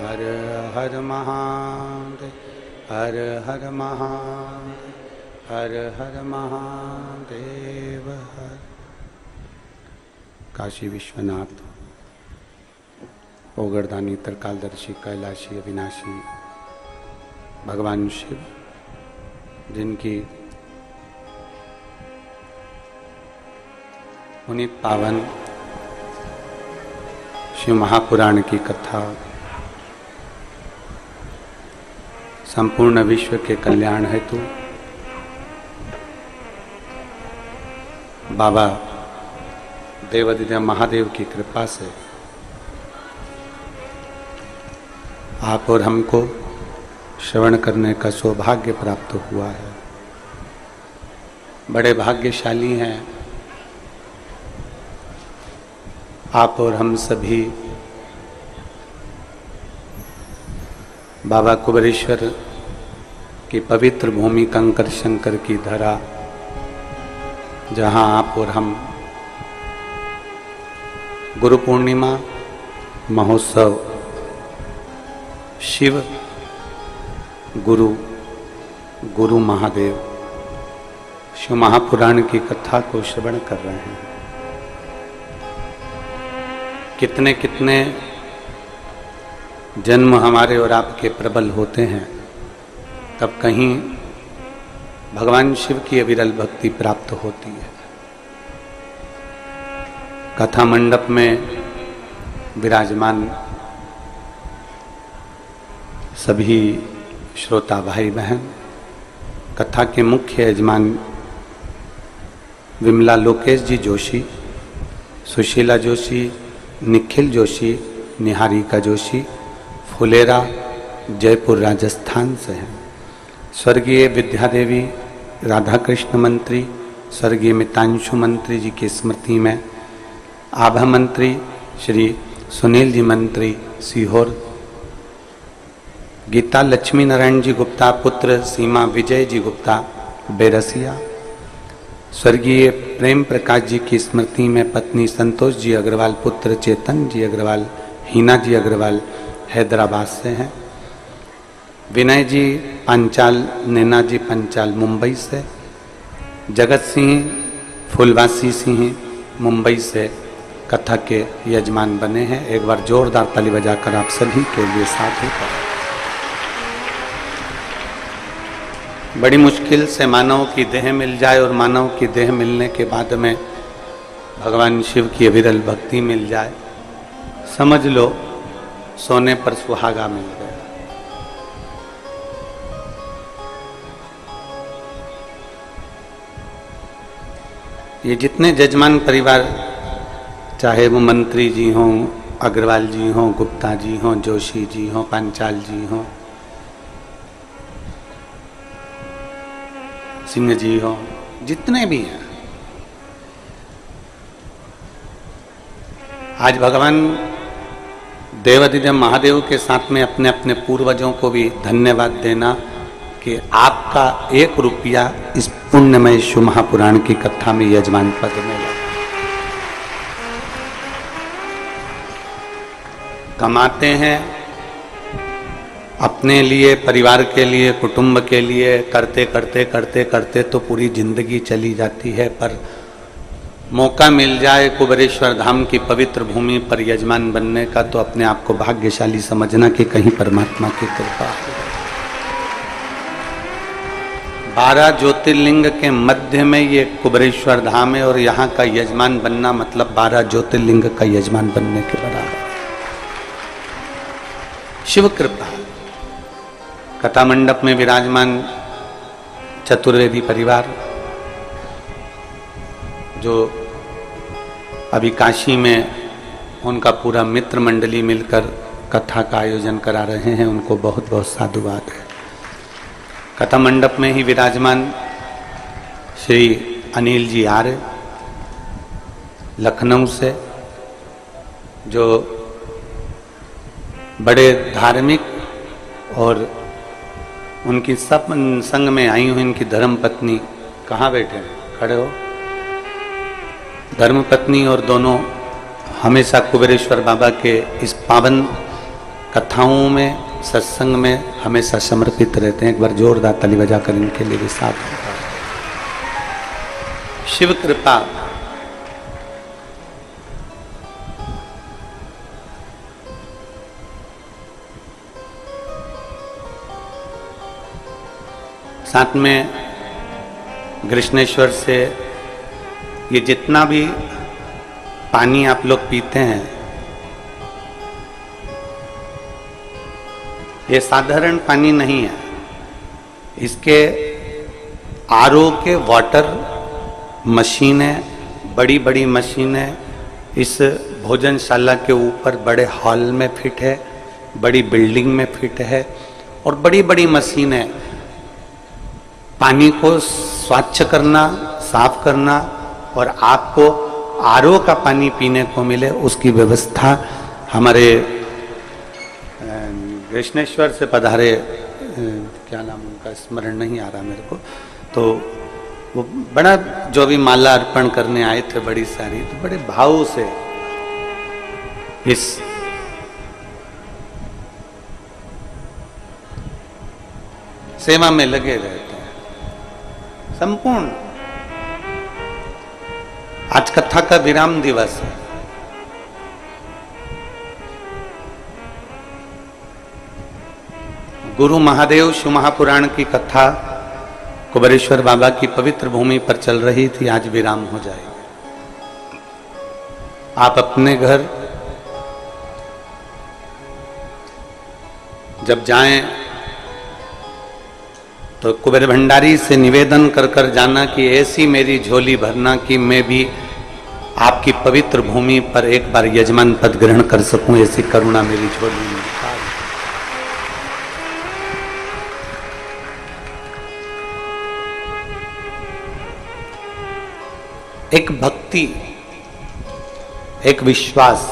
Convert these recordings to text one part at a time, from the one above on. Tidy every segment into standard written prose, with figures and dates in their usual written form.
हर हर महादेव, हर हर महादेव, हर हर महादेव हर। काशी विश्वनाथ, ओगरदानी, त्रिकालदर्शी, कैलाशी, अविनाशी भगवान शिव, जिनकी पुनीत पावन शिव महापुराण की कथा संपूर्ण विश्व के कल्याण हेतु बाबा देवाधिदेव महादेव की कृपा से आप और हमको श्रवण करने का सौभाग्य प्राप्त हुआ है। बड़े भाग्यशाली हैं आप और हम सभी बाबा कुबेरेश्वर की पवित्र भूमि कंकर शंकर की धरा, जहाँ आप और हम गुरु पूर्णिमा महोत्सव शिव गुरु महादेव शिव महापुराण की कथा को श्रवण कर रहे हैं। कितने कितने जन्म हमारे और आपके प्रबल होते हैं, तब कहीं भगवान शिव की अविरल भक्ति प्राप्त होती है। कथा मंडप में विराजमान सभी श्रोता भाई बहन, कथा के मुख्य यजमान विमला लोकेश जी जोशी, सुशीला जोशी, निखिल जोशी, निहारिका जोशी, फुलेरा जयपुर राजस्थान से हैं। स्वर्गीय विद्यादेवी राधा कृष्ण मंत्री, स्वर्गीय मितांशु मंत्री जी की स्मृति में आभा मंत्री श्री सुनील जी मंत्री सीहोर, गीता लक्ष्मी नारायण जी गुप्ता पुत्र सीमा विजय जी गुप्ता बेरसिया, स्वर्गीय प्रेम प्रकाश जी की स्मृति में पत्नी संतोष जी अग्रवाल, पुत्र चेतन जी अग्रवाल, हीना जी अग्रवाल हैदराबाद से हैं, विनय जी पंचाल, नैना जी पंचाल मुंबई से, जगत सिंह फुलवासी सिंह मुंबई से कथा के यजमान बने हैं। एक बार जोरदार ताली बजाकर आप सभी के लिए साधु करें। बड़ी मुश्किल से मानव की देह मिल जाए और मानव की देह मिलने के बाद में भगवान शिव की अविरल भक्ति मिल जाए, समझ लो सोने पर सुहागा मिल गया। ये जितने जजमान परिवार, चाहे वो मंत्री जी हों, अग्रवाल जी हों, गुप्ता जी हों, जोशी जी हों, पांचाल जी हों, सिंह जी हों, जितने भी हैं, आज भगवान देवाधिदेव महादेव के साथ में अपने अपने पूर्वजों को भी धन्यवाद देना कि आपका 1 रुपया इस पुण्यमय शिव महापुराण की कथा में यजमान पद में लगा। कमाते हैं अपने लिए, परिवार के लिए, कुटुंब के लिए, करते करते करते करते तो पूरी जिंदगी चली जाती है, पर मौका मिल जाए कुबेरेश्वर धाम की पवित्र भूमि पर यजमान बनने का, तो अपने आप को भाग्यशाली समझना कि कहीं परमात्मा की कृपा है। 12 ज्योतिर्लिंग के मध्य में ये कुबेरेश्वर धाम है और यहाँ का यजमान बनना मतलब 12 ज्योतिर्लिंग का यजमान बनने के बराबर। शिव कृपा। कथा मंडप में विराजमान चतुर्वेदी परिवार, जो अभी काशी में उनका पूरा मित्र मंडली मिलकर कथा का आयोजन करा रहे हैं, उनको बहुत बहुत साधुवाद है। कथा मंडप में ही विराजमान श्री अनिल जी आर्य लखनऊ से, जो बड़े धार्मिक और उनकी सब संग में आई हुई इनकी धर्म पत्नी, कहाँ बैठे हैं, खड़े हो, धर्म पत्नी और दोनों हमेशा कुबेरेश्वर बाबा के इस पावन कथाओं में, सत्संग में हमेशा समर्पित रहते हैं। एक बार जोरदार ताली बजाकर इनके लिए भी साथ शिव कृपा। साथ में कृष्णेश्वर से ये जितना भी पानी आप लोग पीते हैं, ये साधारण पानी नहीं है। इसके आरओ के वाटर मशीनें, बड़ी बड़ी मशीनें इस भोजनशाला के ऊपर बड़े हॉल में फिट है, बड़ी बिल्डिंग में फिट है, और बड़ी बड़ी मशीनें पानी को स्वच्छ करना, साफ करना और आपको आरओ का पानी पीने को मिले, उसकी व्यवस्था हमारे कृष्णेश्वर से पधारे, क्या नाम उनका स्मरण नहीं आ रहा मेरे को, तो वो बड़ा जो भी माला अर्पण करने आए थे बड़ी सारी, तो बड़े भाव से इस सेवा में लगे रहते हैं संपूर्ण। आज कथा का विराम दिवस है। गुरु महादेव शिव महापुराण की कथा कुबेरेश्वर बाबा की पवित्र भूमि पर चल रही थी, आज विराम हो जाएगी। आप अपने घर जब जाएं तो कुबेर भंडारी से निवेदन कर कर जाना कि ऐसी मेरी झोली भरना कि मैं भी आपकी पवित्र भूमि पर एक बार यजमान पद ग्रहण कर सकूं, ऐसी करुणा मेरी झोली में। एक भक्ति, एक विश्वास,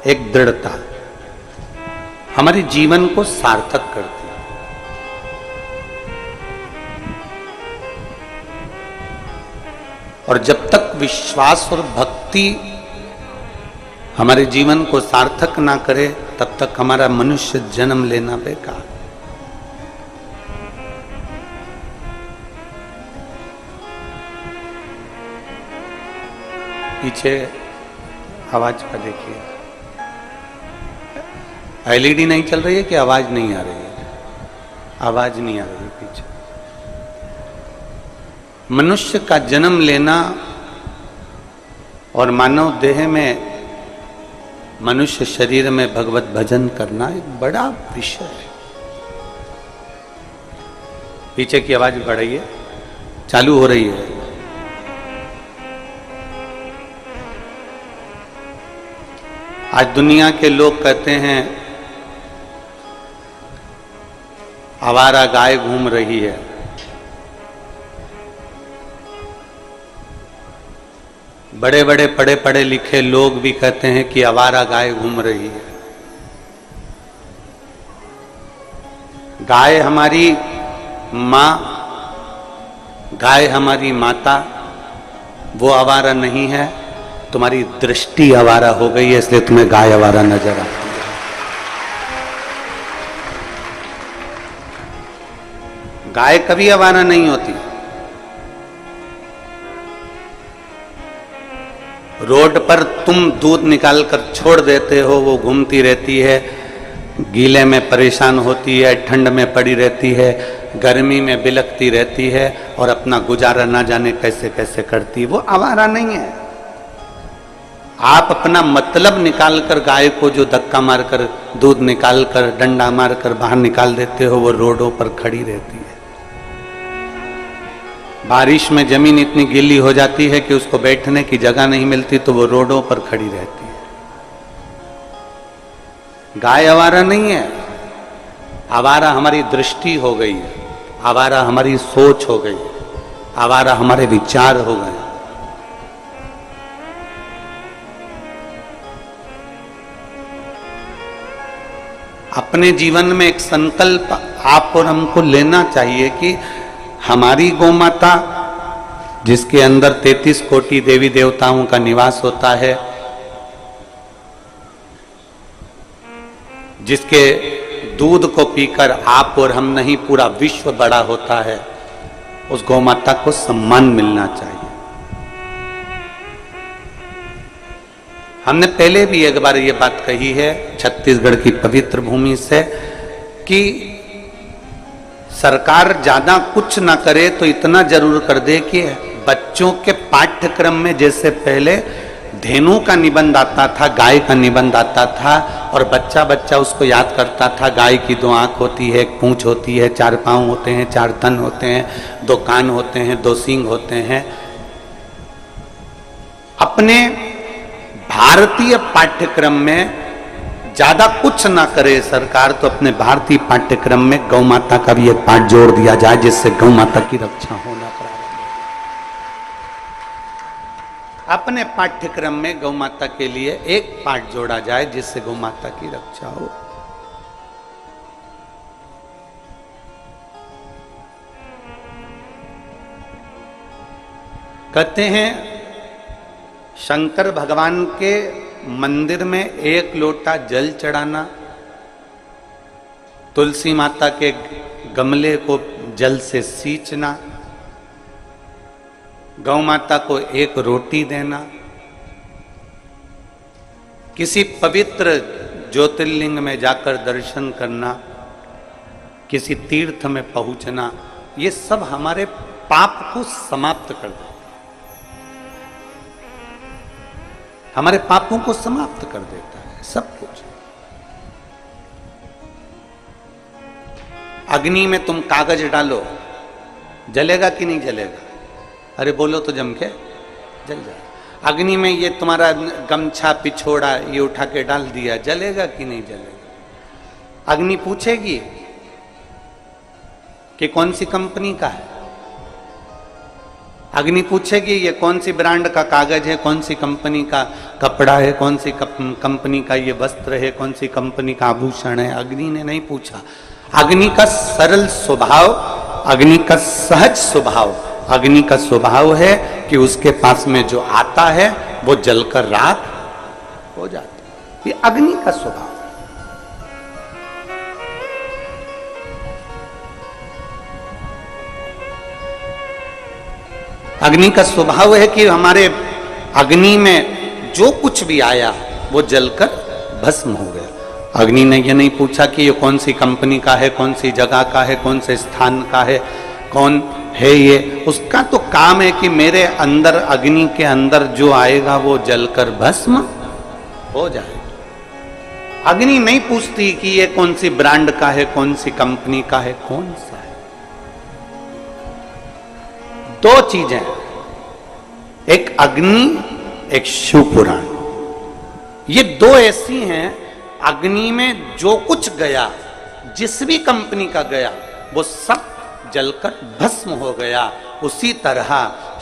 एक दृढ़ता हमारे जीवन को सार्थक करती है। और जब तक विश्वास और भक्ति हमारे जीवन को सार्थक ना करे, तब तक हमारा मनुष्य जन्म लेना बेकार। पीछे आवाज का देखिए, एलईडी नहीं चल रही है कि आवाज नहीं आ रही है? आवाज नहीं आ रही है पीछे। मनुष्य का जन्म लेना और मानव देह में, मनुष्य शरीर में भगवत भजन करना एक बड़ा विषय है। पीछे की आवाज बढ़ाइए, चालू हो रही है। आज दुनिया के लोग कहते हैं आवारा गाय घूम रही है। बड़े बड़े पढ़े पढ़े लिखे लोग भी कहते हैं कि आवारा गाय घूम रही है। गाय हमारी माँ, गाय हमारी माता, वो आवारा नहीं है। तुम्हारी दृष्टि आवारा हो गई है, इसलिए तुम्हें गाय आवारा नजर आती है। गाय कभी आवारा नहीं होती। रोड पर तुम दूध निकाल कर छोड़ देते हो, वो घूमती रहती है, गीले में परेशान होती है, ठंड में पड़ी रहती है, गर्मी में बिलखती रहती है और अपना गुजारा ना जाने कैसे कैसे करती है। वो आवारा नहीं है। आप अपना मतलब निकाल कर गाय को जो धक्का मारकर दूध निकाल कर डंडा मारकर बाहर निकाल देते हो, वो रोडों पर खड़ी रहती है। बारिश में जमीन इतनी गीली हो जाती है कि उसको बैठने की जगह नहीं मिलती, तो वो रोडों पर खड़ी रहती है। गाय आवारा नहीं है। आवारा हमारी दृष्टि हो गई है, आवारा हमारी सोच हो गई, आवारा हमारे विचार हो गए। अपने जीवन में एक संकल्प आप और हमको लेना चाहिए कि हमारी गौमाता, जिसके अंदर 33 कोटि देवी देवताओं का निवास होता है, जिसके दूध को पीकर आप और हम नहीं पूरा विश्व बड़ा होता है, उस गौ माता को सम्मान मिलना चाहिए। हमने पहले भी एक बार ये बात कही है छत्तीसगढ़ की पवित्र भूमि से कि सरकार ज्यादा कुछ ना करे तो इतना जरूर कर दे कि बच्चों के पाठ्यक्रम में, जैसे पहले धेनु का निबंध आता था, गाय का निबंध आता था और बच्चा बच्चा उसको याद करता था। गाय की 2 आंख होती है, 1 पूंछ होती है, 4 पांव होते हैं, 4 तन होते हैं, 2 कान होते हैं, 2 सींग होते हैं। अपने भारतीय पाठ्यक्रम में ज्यादा कुछ ना करे सरकार तो अपने भारतीय पाठ्यक्रम में गौ माता का भी एक पाठ जोड़ दिया जाए, जिससे गौ माता की रक्षा होना प्रारंभ। अपने पाठ्यक्रम में गौ माता के लिए एक पाठ जोड़ा जाए जिससे गौ माता की रक्षा हो। कहते हैं शंकर भगवान के मंदिर में 1 लोटा जल चढ़ाना, तुलसी माता के गमले को जल से सींचना, गौ माता को 1 रोटी देना, किसी पवित्र ज्योतिर्लिंग में जाकर दर्शन करना, किसी तीर्थ में पहुंचना, ये सब हमारे पाप को समाप्त कर देता है, हमारे पापों को समाप्त कर देता है सब कुछ। अग्नि में तुम कागज डालो, जलेगा कि नहीं जलेगा? अरे बोलो तो जम के जल जाए। अग्नि में ये तुम्हारा गमछा पिछोड़ा ये उठा के डाल दिया, जलेगा कि नहीं जलेगा? अग्नि पूछेगी कि कौन सी कंपनी का है, अग्नि पूछेगी ये कौन सी ब्रांड का कागज है, कौन सी कंपनी का कपड़ा है, कौन सी कंपनी का ये वस्त्र है, कौन सी कंपनी का आभूषण है। अग्नि ने नहीं पूछा। अग्नि का सरल स्वभाव, अग्नि का सहज स्वभाव, अग्नि का स्वभाव है कि उसके पास में जो आता है वो जलकर राख हो जाता है। ये अग्नि का स्वभाव। अग्नि का स्वभाव है कि हमारे अग्नि में जो कुछ भी आया वो जलकर भस्म हो गया। अग्नि ने ये नहीं पूछा कि ये कौन सी कंपनी का है, कौन सी जगह का है, कौन से स्थान का है, कौन है ये। उसका तो काम है कि मेरे अंदर, अग्नि के अंदर जो आएगा वो जलकर भस्म हो जाए। अग्नि नहीं पूछती कि ये कौन सी ब्रांड का है, कौन सी कंपनी का है, कौन सा है। 2 चीजें, एक अग्नि, एक शिव पुराण। ये 2 ऐसी हैं, अग्नि में जो कुछ गया, जिस भी कंपनी का गया, वो सब जलकर भस्म हो गया। उसी तरह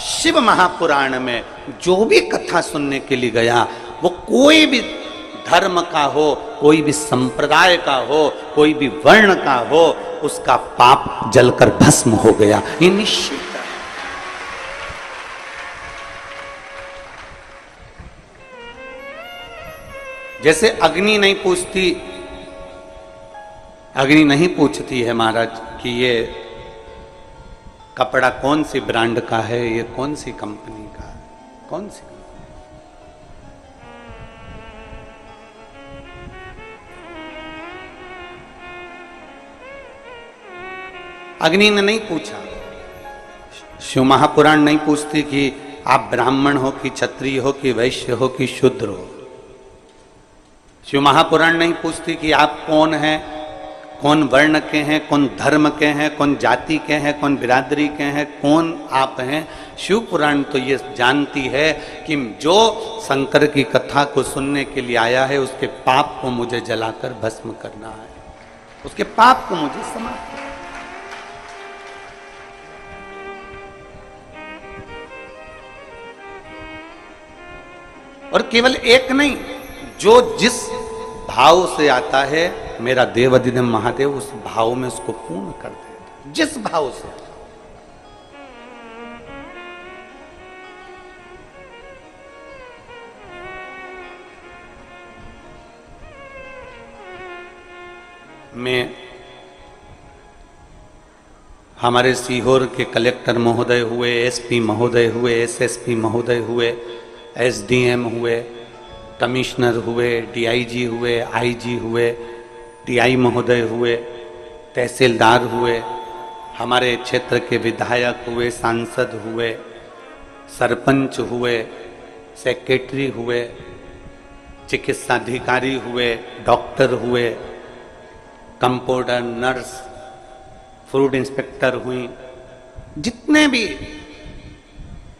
शिव महापुराण में जो भी कथा सुनने के लिए गया, वो कोई भी धर्म का हो, कोई भी संप्रदाय का हो, कोई भी वर्ण का हो, उसका पाप जलकर भस्म हो गया, ये निश्चित है। जैसे अग्नि नहीं पूछती, अग्नि नहीं पूछती है महाराज कि ये कपड़ा कौन सी ब्रांड का है, ये कौन सी कंपनी का है, कौन सी। अग्नि ने नहीं पूछा। शिव महापुराण नहीं पूछती कि आप ब्राह्मण हो कि क्षत्रिय हो कि वैश्य हो कि शूद्र हो। शिव महापुराण नहीं पूछती कि आप कौन हैं, कौन वर्ण के हैं, कौन धर्म के हैं, कौन जाति के हैं, कौन बिरादरी के हैं, कौन आप हैं। शिव पुराण तो ये जानती है कि जो शंकर की कथा को सुनने के लिए आया है, उसके पाप को मुझे जलाकर भस्म करना है, उसके पाप को मुझे समाप्त करना है। और केवल एक नहीं, जो जिस भाव से आता है, मेरा देवाधिदेव महादेव उस भाव में उसको पूर्ण कर देता, जिस भाव से। में हमारे सीहोर के कलेक्टर महोदय हुए, एसपी महोदय हुए, एसएसपी महोदय हुए, एसडीएम हुए, कमिश्नर हुए, डीआईजी हुए, आईजी हुए, टीआई महोदय हुए, तहसीलदार हुए, हमारे क्षेत्र के विधायक हुए, सांसद हुए, सरपंच हुए, सेक्रेटरी हुए, चिकित्सा अधिकारी हुए, डॉक्टर हुए, कंपाउंडर, नर्स, फूड इंस्पेक्टर हुई, जितने भी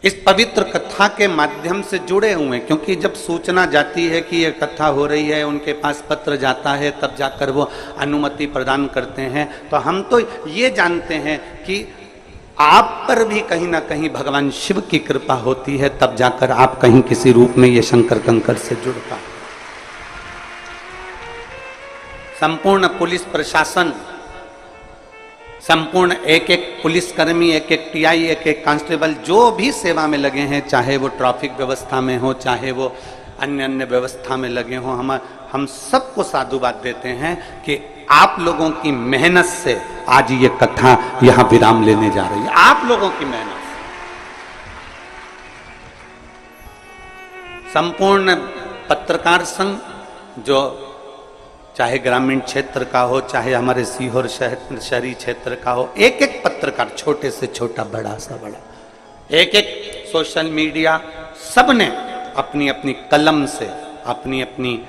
इस पवित्र कथा के माध्यम से जुड़े हुए, क्योंकि जब सूचना जाती है कि यह कथा हो रही है, उनके पास पत्र जाता है, तब जाकर वो अनुमति प्रदान करते हैं। तो हम तो ये जानते हैं कि आप पर भी कहीं ना कहीं भगवान शिव की कृपा होती है, तब जाकर आप कहीं किसी रूप में ये शंकर कंकर से जुड़ पाए। संपूर्ण पुलिस प्रशासन, संपूर्ण एक एक पुलिसकर्मी, एक एक टीआई, एक एक कांस्टेबल जो भी सेवा में लगे हैं, चाहे वो ट्रैफिक व्यवस्था में हो, चाहे वो अन्य अन्य व्यवस्था में लगे हों, हम सबको साधुवाद देते हैं कि आप लोगों की मेहनत से आज ये कथा यहां विराम लेने जा रही है। आप लोगों की मेहनत से संपूर्ण पत्रकार संघ, जो चाहे ग्रामीण क्षेत्र का हो, चाहे हमारे सीहोर शहरी क्षेत्र का हो, एक एक पत्रकार, छोटे से छोटा, बड़ा सा बड़ा, एक एक सोशल मीडिया, सबने अपनी अपनी कलम से, अपनी अपनी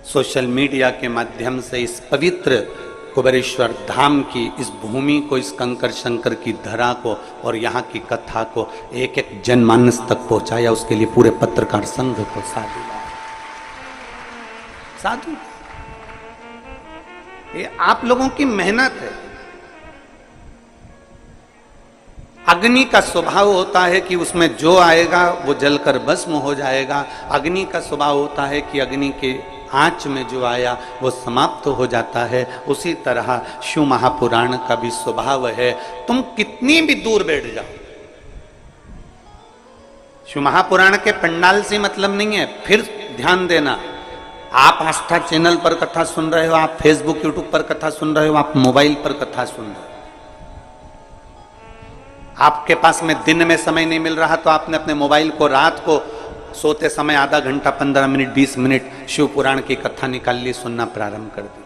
सोशल मीडिया के माध्यम से इस पवित्र कुबेरेश्वर धाम की इस भूमि को, इस कंकर शंकर की धरा को और यहाँ की कथा को एक एक जनमानस तक पहुंचाया। उसके लिए पूरे पत्रकार संघ को साधु। ये आप लोगों की मेहनत है। अग्नि का स्वभाव होता है कि उसमें जो आएगा वो जलकर भस्म हो जाएगा। अग्नि का स्वभाव होता है कि अग्नि के आंच में जो आया वो समाप्त हो जाता है। उसी तरह शिव महापुराण का भी स्वभाव है। तुम कितनी भी दूर बैठ जाओ, शिव महापुराण के पंडाल से मतलब नहीं है। फिर ध्यान देना, आप आस्था चैनल पर कथा सुन रहे हो, आप फेसबुक यूट्यूब पर कथा सुन रहे हो, आप मोबाइल पर कथा सुन रहे हो, आपके पास में दिन में समय नहीं मिल रहा तो आपने अपने मोबाइल को रात को सोते समय आधा घंटा, 15 मिनट, 20 मिनट शिव पुराण की कथा निकाल ली, सुनना प्रारंभ कर दिया।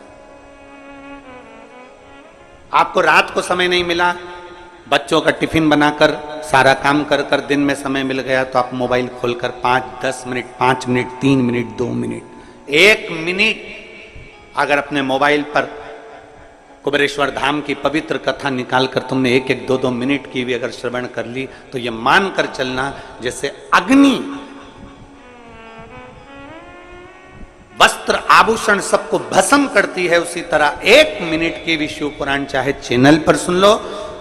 आपको रात को समय नहीं मिला, बच्चों का टिफिन बनाकर सारा काम कर कर दिन में समय मिल गया तो आप मोबाइल खोलकर 5-10 minute, 5 minute, 3 minute, 2 minute, 1 minute अगर अपने मोबाइल पर कुबेरेश्वर धाम की पवित्र कथा निकालकर तुमने 1-1, 2-2 मिनट की भी अगर श्रवण कर ली तो ये मानकर चलना जैसे अग्नि वस्त्र आभूषण सबको भस्म करती है, उसी तरह 1 मिनट की भी शिव पुराण चाहे चैनल पर सुन लो,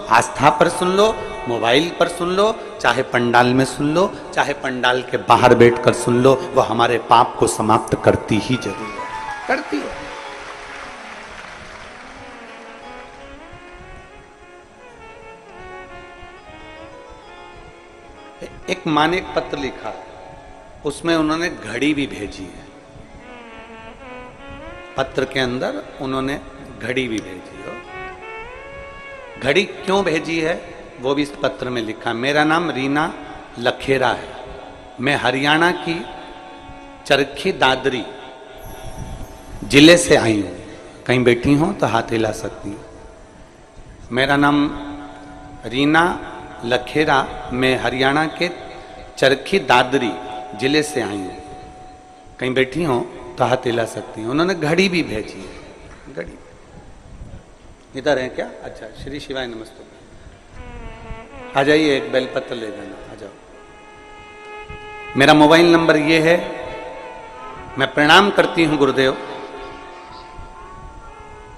आस्था पर सुन लो, मोबाइल पर सुन लो, चाहे पंडाल में सुन लो, चाहे पंडाल के बाहर बैठकर सुन लो, वो हमारे पाप को समाप्त करती ही जरूर है, करती है। एक माँ ने एक पत्र लिखा, उसमें उन्होंने घड़ी भी भेजी है। पत्र के अंदर उन्होंने घड़ी भी भेजी हो। घड़ी क्यों भेजी है वो भी इस पत्र में लिखा। मेरा नाम रीना लखेरा है, मैं हरियाणा की चरखी दादरी जिले से आई हूँ। कहीं बैठी हूँ तो हाथ हिला सकती हूँ। मेरा नाम रीना लखेरा, मैं हरियाणा के चरखी दादरी जिले से आई हूँ। कहीं बैठी हूँ तो हाथ हिला सकती हूँ। उन्होंने घड़ी भी भेजी है। घड़ी इधर है क्या? अच्छा, श्री शिवाय नमस्ते। आ जाइए, एक बेलपत्र ले जाना, आ जाओ। मेरा मोबाइल नंबर ये है। मैं प्रणाम करती हूँ गुरुदेव।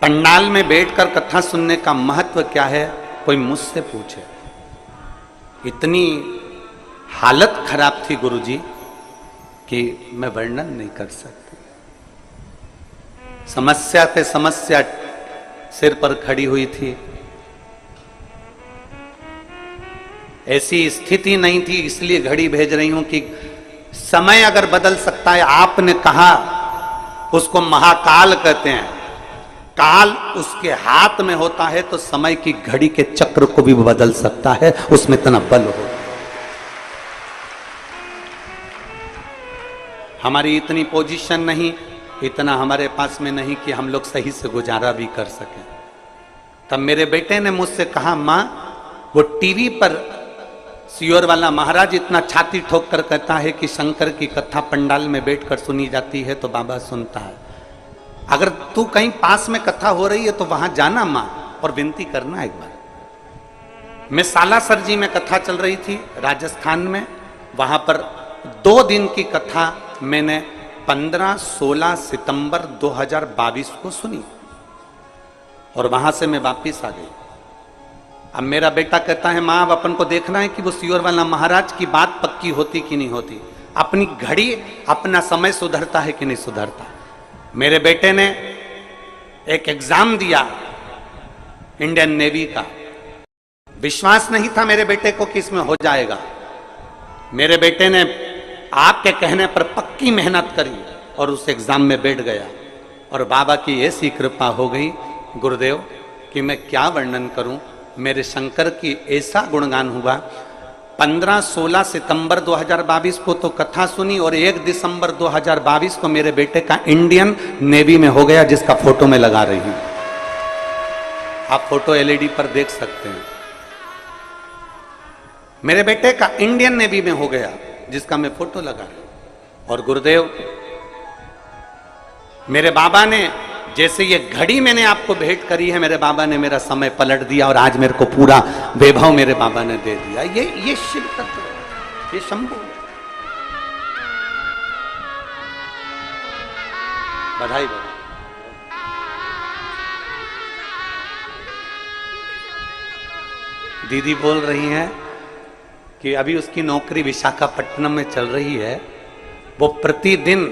पंडाल में बैठकर कथा सुनने का महत्व क्या है कोई मुझसे पूछे। इतनी हालत खराब थी गुरुजी कि मैं वर्णन नहीं कर सकती। समस्या पे समस्या सिर पर खड़ी हुई थी। ऐसी स्थिति नहीं थी, इसलिए घड़ी भेज रही हूं कि समय अगर बदल सकता है। आपने कहा उसको महाकाल कहते हैं। काल उसके हाथ में होता है तो समय की घड़ी के चक्र को भी बदल सकता है, उसमें इतना बल हो। हमारी इतनी पोजीशन नहीं, इतना हमारे पास में नहीं कि हम लोग सही से गुजारा भी कर सकें। तब मेरे बेटे ने मुझसे कहा, मां वो टीवी पर सियोर वाला महाराज इतना छाती ठोक कर कहता है कि शंकर की कथा पंडाल में बैठकर सुनी जाती है तो बाबा सुनता है। अगर तू कहीं पास में कथा हो रही है तो वहां जाना मां और विनती करना एक बार। मैं सालासर जी में कथा चल रही थी राजस्थान में, वहां पर 2 दिन की कथा मैंने 15-16 सितंबर 2022 को सुनी और वहां से मैं वापिस आ गई। अब मेरा बेटा कहता है, मां अब अपन को देखना है कि वो सियोर वाला महाराज की बात पक्की होती कि नहीं होती, अपनी घड़ी अपना समय सुधरता है कि नहीं सुधरता। मेरे बेटे ने एक एग्जाम दिया इंडियन नेवी का, विश्वास नहीं था मेरे बेटे को कि इसमें हो जाएगा। मेरे बेटे ने आपके कहने पर पक्की मेहनत करी और उस एग्जाम में बैठ गया और बाबा की ऐसी कृपा हो गई गुरुदेव कि मैं क्या वर्णन करूं। मेरे शंकर की ऐसा गुणगान हुआ। 15-16 सितंबर 2022 को तो कथा सुनी और 1 दिसंबर 2022 को मेरे बेटे का इंडियन नेवी में हो गया, जिसका फोटो मैं लगा रही हूं। आप फोटो एलईडी पर देख सकते हैं। मेरे बेटे का इंडियन नेवी में हो गया, जिसका मैं फोटो लगा रही हूं। और गुरुदेव मेरे बाबा ने, जैसे ये घड़ी मैंने आपको भेंट करी है, मेरे बाबा ने मेरा समय पलट दिया और आज मेरे को पूरा वैभव मेरे बाबा ने दे दिया। ये शिव तत्व, ये शंभु। बधाई बधाई। दीदी बोल रही हैं कि अभी उसकी नौकरी विशाखापट्टनम में चल रही है। वो प्रतिदिन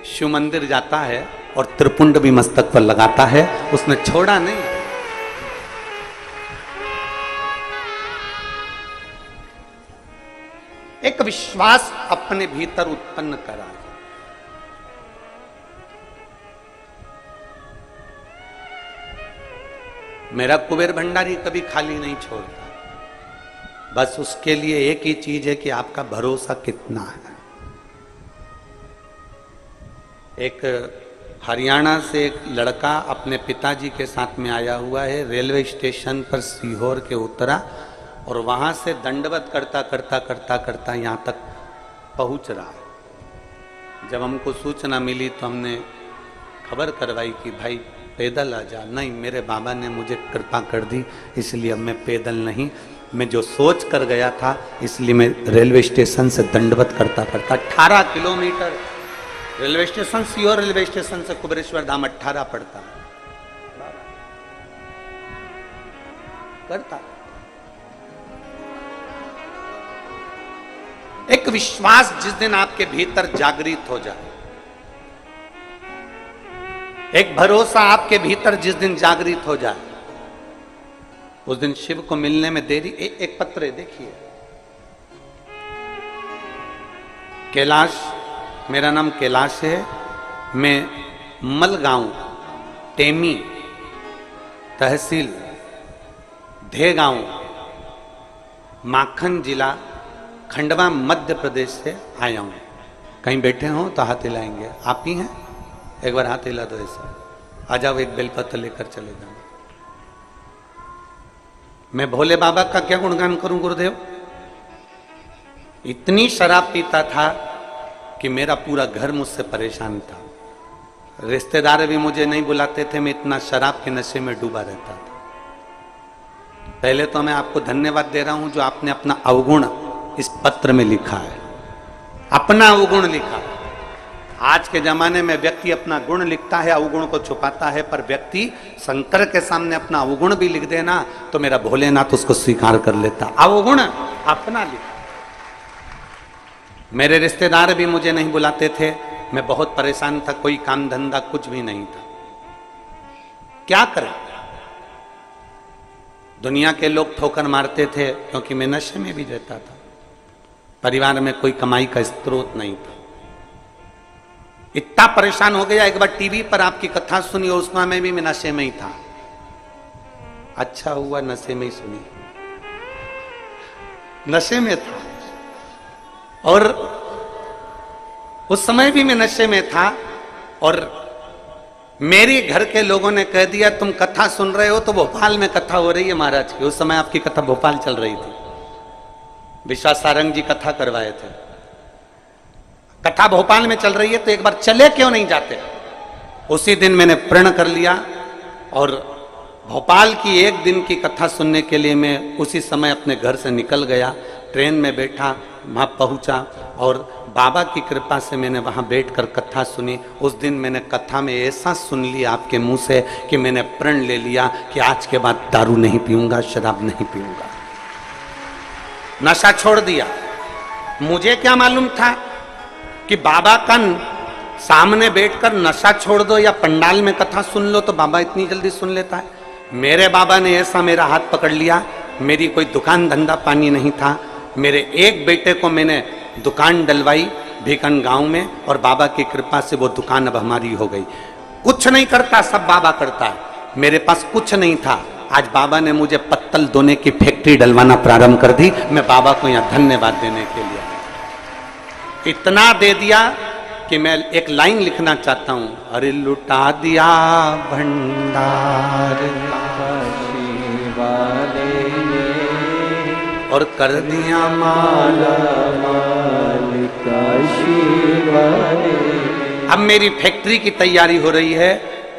शिव मंदिर जाता है और त्रिपुंड भी मस्तक पर लगाता है, उसने छोड़ा नहीं। एक विश्वास अपने भीतर उत्पन्न करा। मेरा कुबेर भंडारी कभी खाली नहीं छोड़ता। बस उसके लिए एक ही चीज है कि आपका भरोसा कितना है। एक हरियाणा से एक लड़का अपने पिताजी के साथ में आया हुआ है, रेलवे स्टेशन पर सीहोर के उतरा और वहां से दंडवत करता करता करता करता यहाँ तक पहुंच रहा है। जब हमको सूचना मिली तो हमने खबर करवाई कि भाई पैदल आ जा। नहीं, मेरे बाबा ने मुझे कृपा कर दी, इसलिए अब मैं पैदल नहीं, मैं जो सोच कर गया था इसलिए मैं रेलवे स्टेशन से दंडवत करता करता 18 kilometre railway station, Sehore railway station से कुबेरेश्वर धाम 18 पड़ता है, करता। एक विश्वास जिस दिन आपके भीतर जागृत हो जाए, एक भरोसा आपके भीतर जिस दिन जागृत हो जाए, उस दिन शिव को मिलने में देरी। एक पत्र है, देखिए। कैलाश, मेरा नाम कैलाश है। मैं मलगांव, टेमी तहसील, धेगांव, माखन जिला, खंडवा, मध्य प्रदेश से आया हूं। कहीं बैठे हो तो हाथ हिलाएंगे। आप ही हैं? एक बार हाथ हिला दो ऐसा। आ जाओ, एक बेलपत्र लेकर चले जाओ। मैं भोले बाबा का क्या गुणगान करूं गुरुदेव। इतनी शराब पीता था कि मेरा पूरा घर मुझसे परेशान था। रिश्तेदार भी मुझे नहीं बुलाते थे, मैं इतना शराब के नशे में डूबा रहता था। पहले तो मैं आपको धन्यवाद दे रहा हूं जो आपने अपना अवगुण इस पत्र में लिखा है, अपना अवगुण लिखा। आज के जमाने में व्यक्ति अपना गुण लिखता है, अवगुण को छुपाता है, पर व्यक्ति शंकर के सामने अपना अवगुण भी लिख देना तो मेरा भोलेनाथ उसको स्वीकार कर लेता। अवगुण अपना लिखा। मेरे रिश्तेदार भी मुझे नहीं बुलाते थे, मैं बहुत परेशान था, कोई काम धंधा कुछ भी नहीं था। क्या करें? दुनिया के लोग ठोकर मारते थे क्योंकि मैं नशे में भी रहता था। परिवार में कोई कमाई का स्रोत नहीं था। इतना परेशान हो गया, एक बार टीवी पर आपकी कथा सुनी और उसमें मैं भी नशे में ही था। अच्छा हुआ नशे में ही सुनी, नशे में था और उस समय भी मैं नशे में था। और मेरे घर के लोगों ने कह दिया तुम कथा सुन रहे हो तो भोपाल में कथा हो रही है महाराज की। उस समय आपकी कथा भोपाल चल रही थी, विश्वास सारंग जी कथा करवाए थे। कथा भोपाल में चल रही है तो एक बार चले क्यों नहीं जाते। उसी दिन मैंने प्रण कर लिया और भोपाल की एक दिन की कथा सुनने के लिए मैं उसी समय अपने घर से निकल गया। ट्रेन में बैठा, वहाँ पहुँचा और बाबा की कृपा से मैंने वहाँ बैठकर कथा सुनी। उस दिन मैंने कथा में ऐसा सुन लिया आपके मुंह से कि मैंने प्रण ले लिया कि आज के बाद दारू नहीं पीऊंगा, शराब नहीं पीऊंगा, नशा छोड़ दिया। मुझे क्या मालूम था कि बाबा का सामने बैठकर नशा छोड़ दो या पंडाल में कथा सुन लो तो बाबा इतनी जल्दी सुन लेता है। मेरे बाबा ने ऐसा मेरा हाथ पकड़ लिया। मेरी कोई दुकान धंधा पानी नहीं था। मेरे एक बेटे को मैंने दुकान डलवाई भीकन गांव में और बाबा की कृपा से वो दुकान अब हमारी हो गई। कुछ नहीं करता, सब बाबा करता है। मेरे पास कुछ नहीं था, आज बाबा ने मुझे पत्तल धोने की फैक्ट्री डलवाना प्रारंभ कर दी। मैं बाबा को यहाँ धन्यवाद देने के लिए इतना दे दिया कि मैं एक लाइन लिखना चाहता हूं। अरे लुटा दिया भंडार वाले और कर दिया माला माल काशी वाले। अब मेरी फैक्ट्री की तैयारी हो रही है।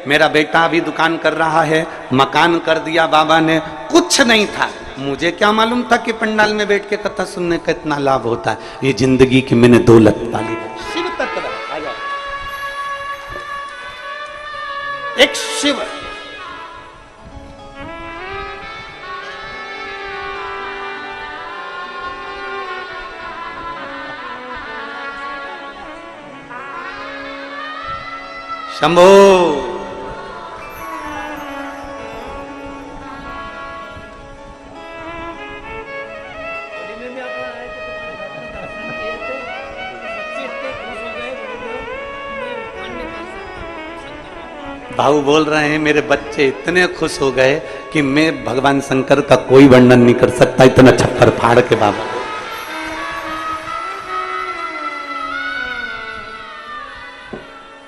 मेरा बेटा भी दुकान कर रहा है, मकान कर दिया बाबा ने। कुछ नहीं था, मुझे क्या मालूम था कि पंडाल में बैठ के कथा सुनने का इतना लाभ होता है। ये जिंदगी की मैंने दौलत पाली। शिव तत्व आ जाओ, एक शिव शंभो। भाऊ बोल रहे हैं मेरे बच्चे इतने खुश हो गए कि मैं भगवान शंकर का कोई वर्णन नहीं कर सकता, इतना छप्पर फाड़ के बाबा।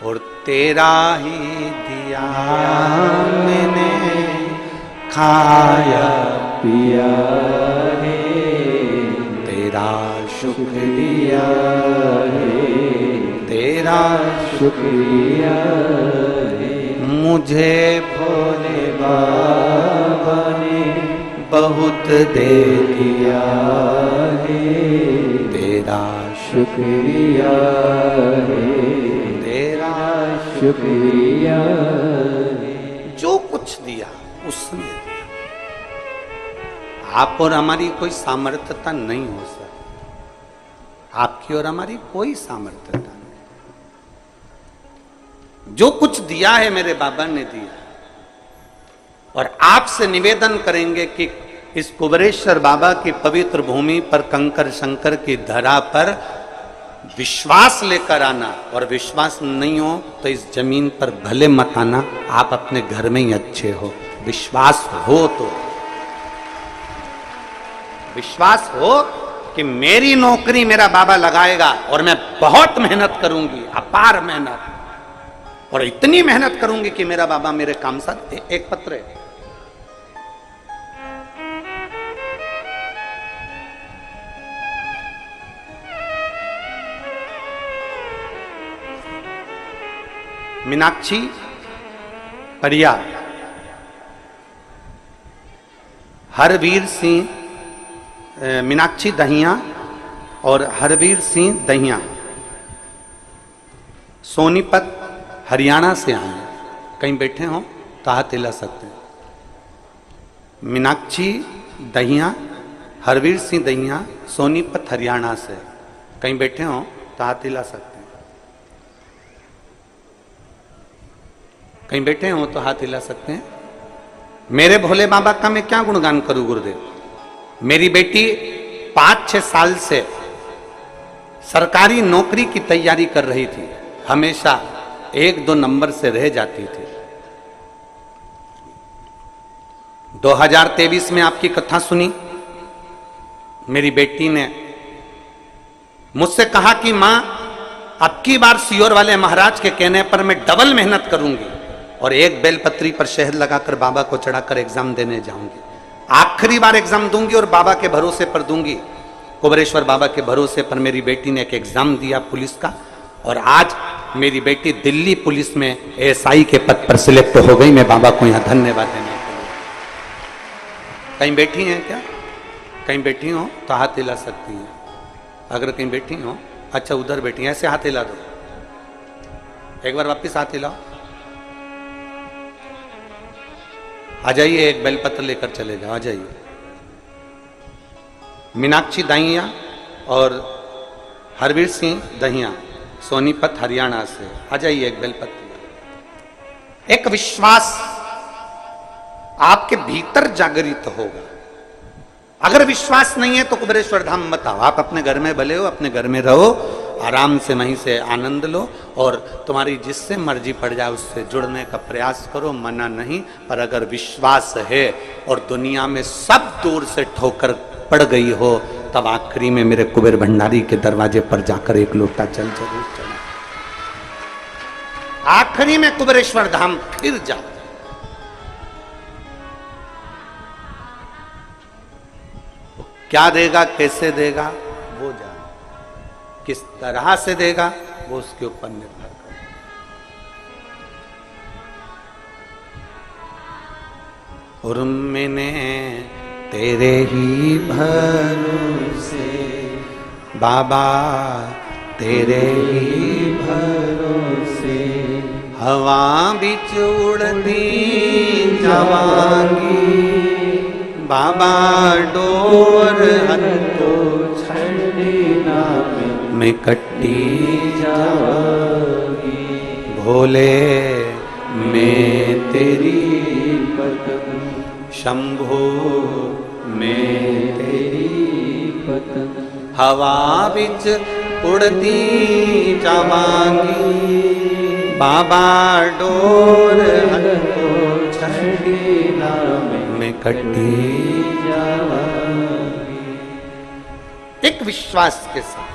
और तेरा ही दिया मैंने खाया पिया है, तेरा शुक्रिया है, तेरा शुक्रिया है। मुझे भोले बाबा ने बहुत दे दिया है, तेरा शुक्रिया है, तेरा शुक्रिया है। जो कुछ दिया उसने दिया। आप और हमारी कोई सामर्थ्यता नहीं हो सकती, आपकी और हमारी कोई सामर्थ्यता नहीं। जो कुछ दिया है मेरे बाबा ने दिया। और आपसे निवेदन करेंगे कि इस कुबरेश्वर बाबा की पवित्र भूमि पर कंकर शंकर की धरा पर विश्वास लेकर आना। और विश्वास नहीं हो तो इस जमीन पर भले मत आना, आप अपने घर में ही अच्छे हो। विश्वास हो तो, विश्वास हो कि मेरी नौकरी मेरा बाबा लगाएगा और मैं बहुत मेहनत करूंगी, अपार मेहनत, और इतनी मेहनत करूंगी कि मेरा बाबा मेरे काम साथ। एक पत्र है, मीनाक्षी परिया, हरवीर सिंह, मीनाक्षी दहिया और हरवीर सिंह दहिया सोनीपत हरियाणा से आए। कहीं बैठे हो तो हाथ हिला सकते हैं। मीनाक्षी दहिया, हरवीर सिंह दहिया सोनीपत हरियाणा से। कहीं बैठे हो तो हाथ हिला सकते हैं। कहीं बैठे हो तो हाथ हिला सकते हैं। मेरे भोले बाबा का मैं क्या गुणगान करूं गुरुदेव। मेरी बेटी 5-6 साल से सरकारी नौकरी की तैयारी कर रही थी हमेशा 1-2 नंबर से रह जाती थी। 2023 में आपकी कथा सुनी, मेरी बेटी ने मुझसे कहा कि मां, अब की बार सियोर वाले महाराज के कहने पर मैं डबल मेहनत करूंगी और एक बेलपत्री पर शहद लगाकर बाबा को चढ़ाकर एग्जाम देने जाऊंगी। आखिरी बार एग्जाम दूंगी और बाबा के भरोसे पर दूंगी। कुबेरेश्वर बाबा के भरोसे पर मेरी बेटी ने एक एग्जाम दिया पुलिस का, और आज मेरी बेटी दिल्ली पुलिस में एएसआई के पद पर सिलेक्ट हो गई। मैं बाबा को यहां धन्यवाद देने के लिए। कहीं बैठी हैं क्या? कहीं बैठी हो तो हाथ हिला सकती हैं। अगर कहीं बैठी हो, अच्छा उधर बैठी, ऐसे हाथ हिला दो। एक बार वापिस हाथ हिलाओ। आ जाइए, एक बेलपत्र लेकर चले जाओ। आ जाइए। मीनाक्षी दहिया और हरवीर सिंह दहिया, सोनीपत हरियाणा से, आ जाइए। एक बेलपत्र। एक विश्वास आपके भीतर जागृत होगा। अगर विश्वास नहीं है तो कुबेरेश्वर धाम मत आओ। आप अपने घर में भले हो, अपने घर में रहो, आराम से वहीं से आनंद लो, और तुम्हारी जिससे मर्जी पड़ जाए उससे जुड़ने का प्रयास करो, मना नहीं। पर अगर विश्वास है और दुनिया में सब दूर से ठोकर पड़ गई हो, तब आखिरी में मेरे कुबेर भंडारी के दरवाजे पर जाकर एक लोटा जल जरूर चढ़ा। आखिरी में कुबेरेश्वर धाम फिर जाओ। क्या देगा, कैसे देगा वो जाने, किस तरह से देगा वो उसके ऊपर निर्भर करे। और मैंने तेरे ही भरोसे बाबा, तेरे ही भरोसे हवा बिच उड़ती जावांगी बाबा, डोर हथो छड़ना में कट्टी जावांगी। भोले मैं तेरी पतंग, शंभो मैं तेरी पतंग, हवा बिच उड़ती जावांगी बाबा, डोर हथो छड़ना में कट्टी जावांगी। एक विश्वास के साथ।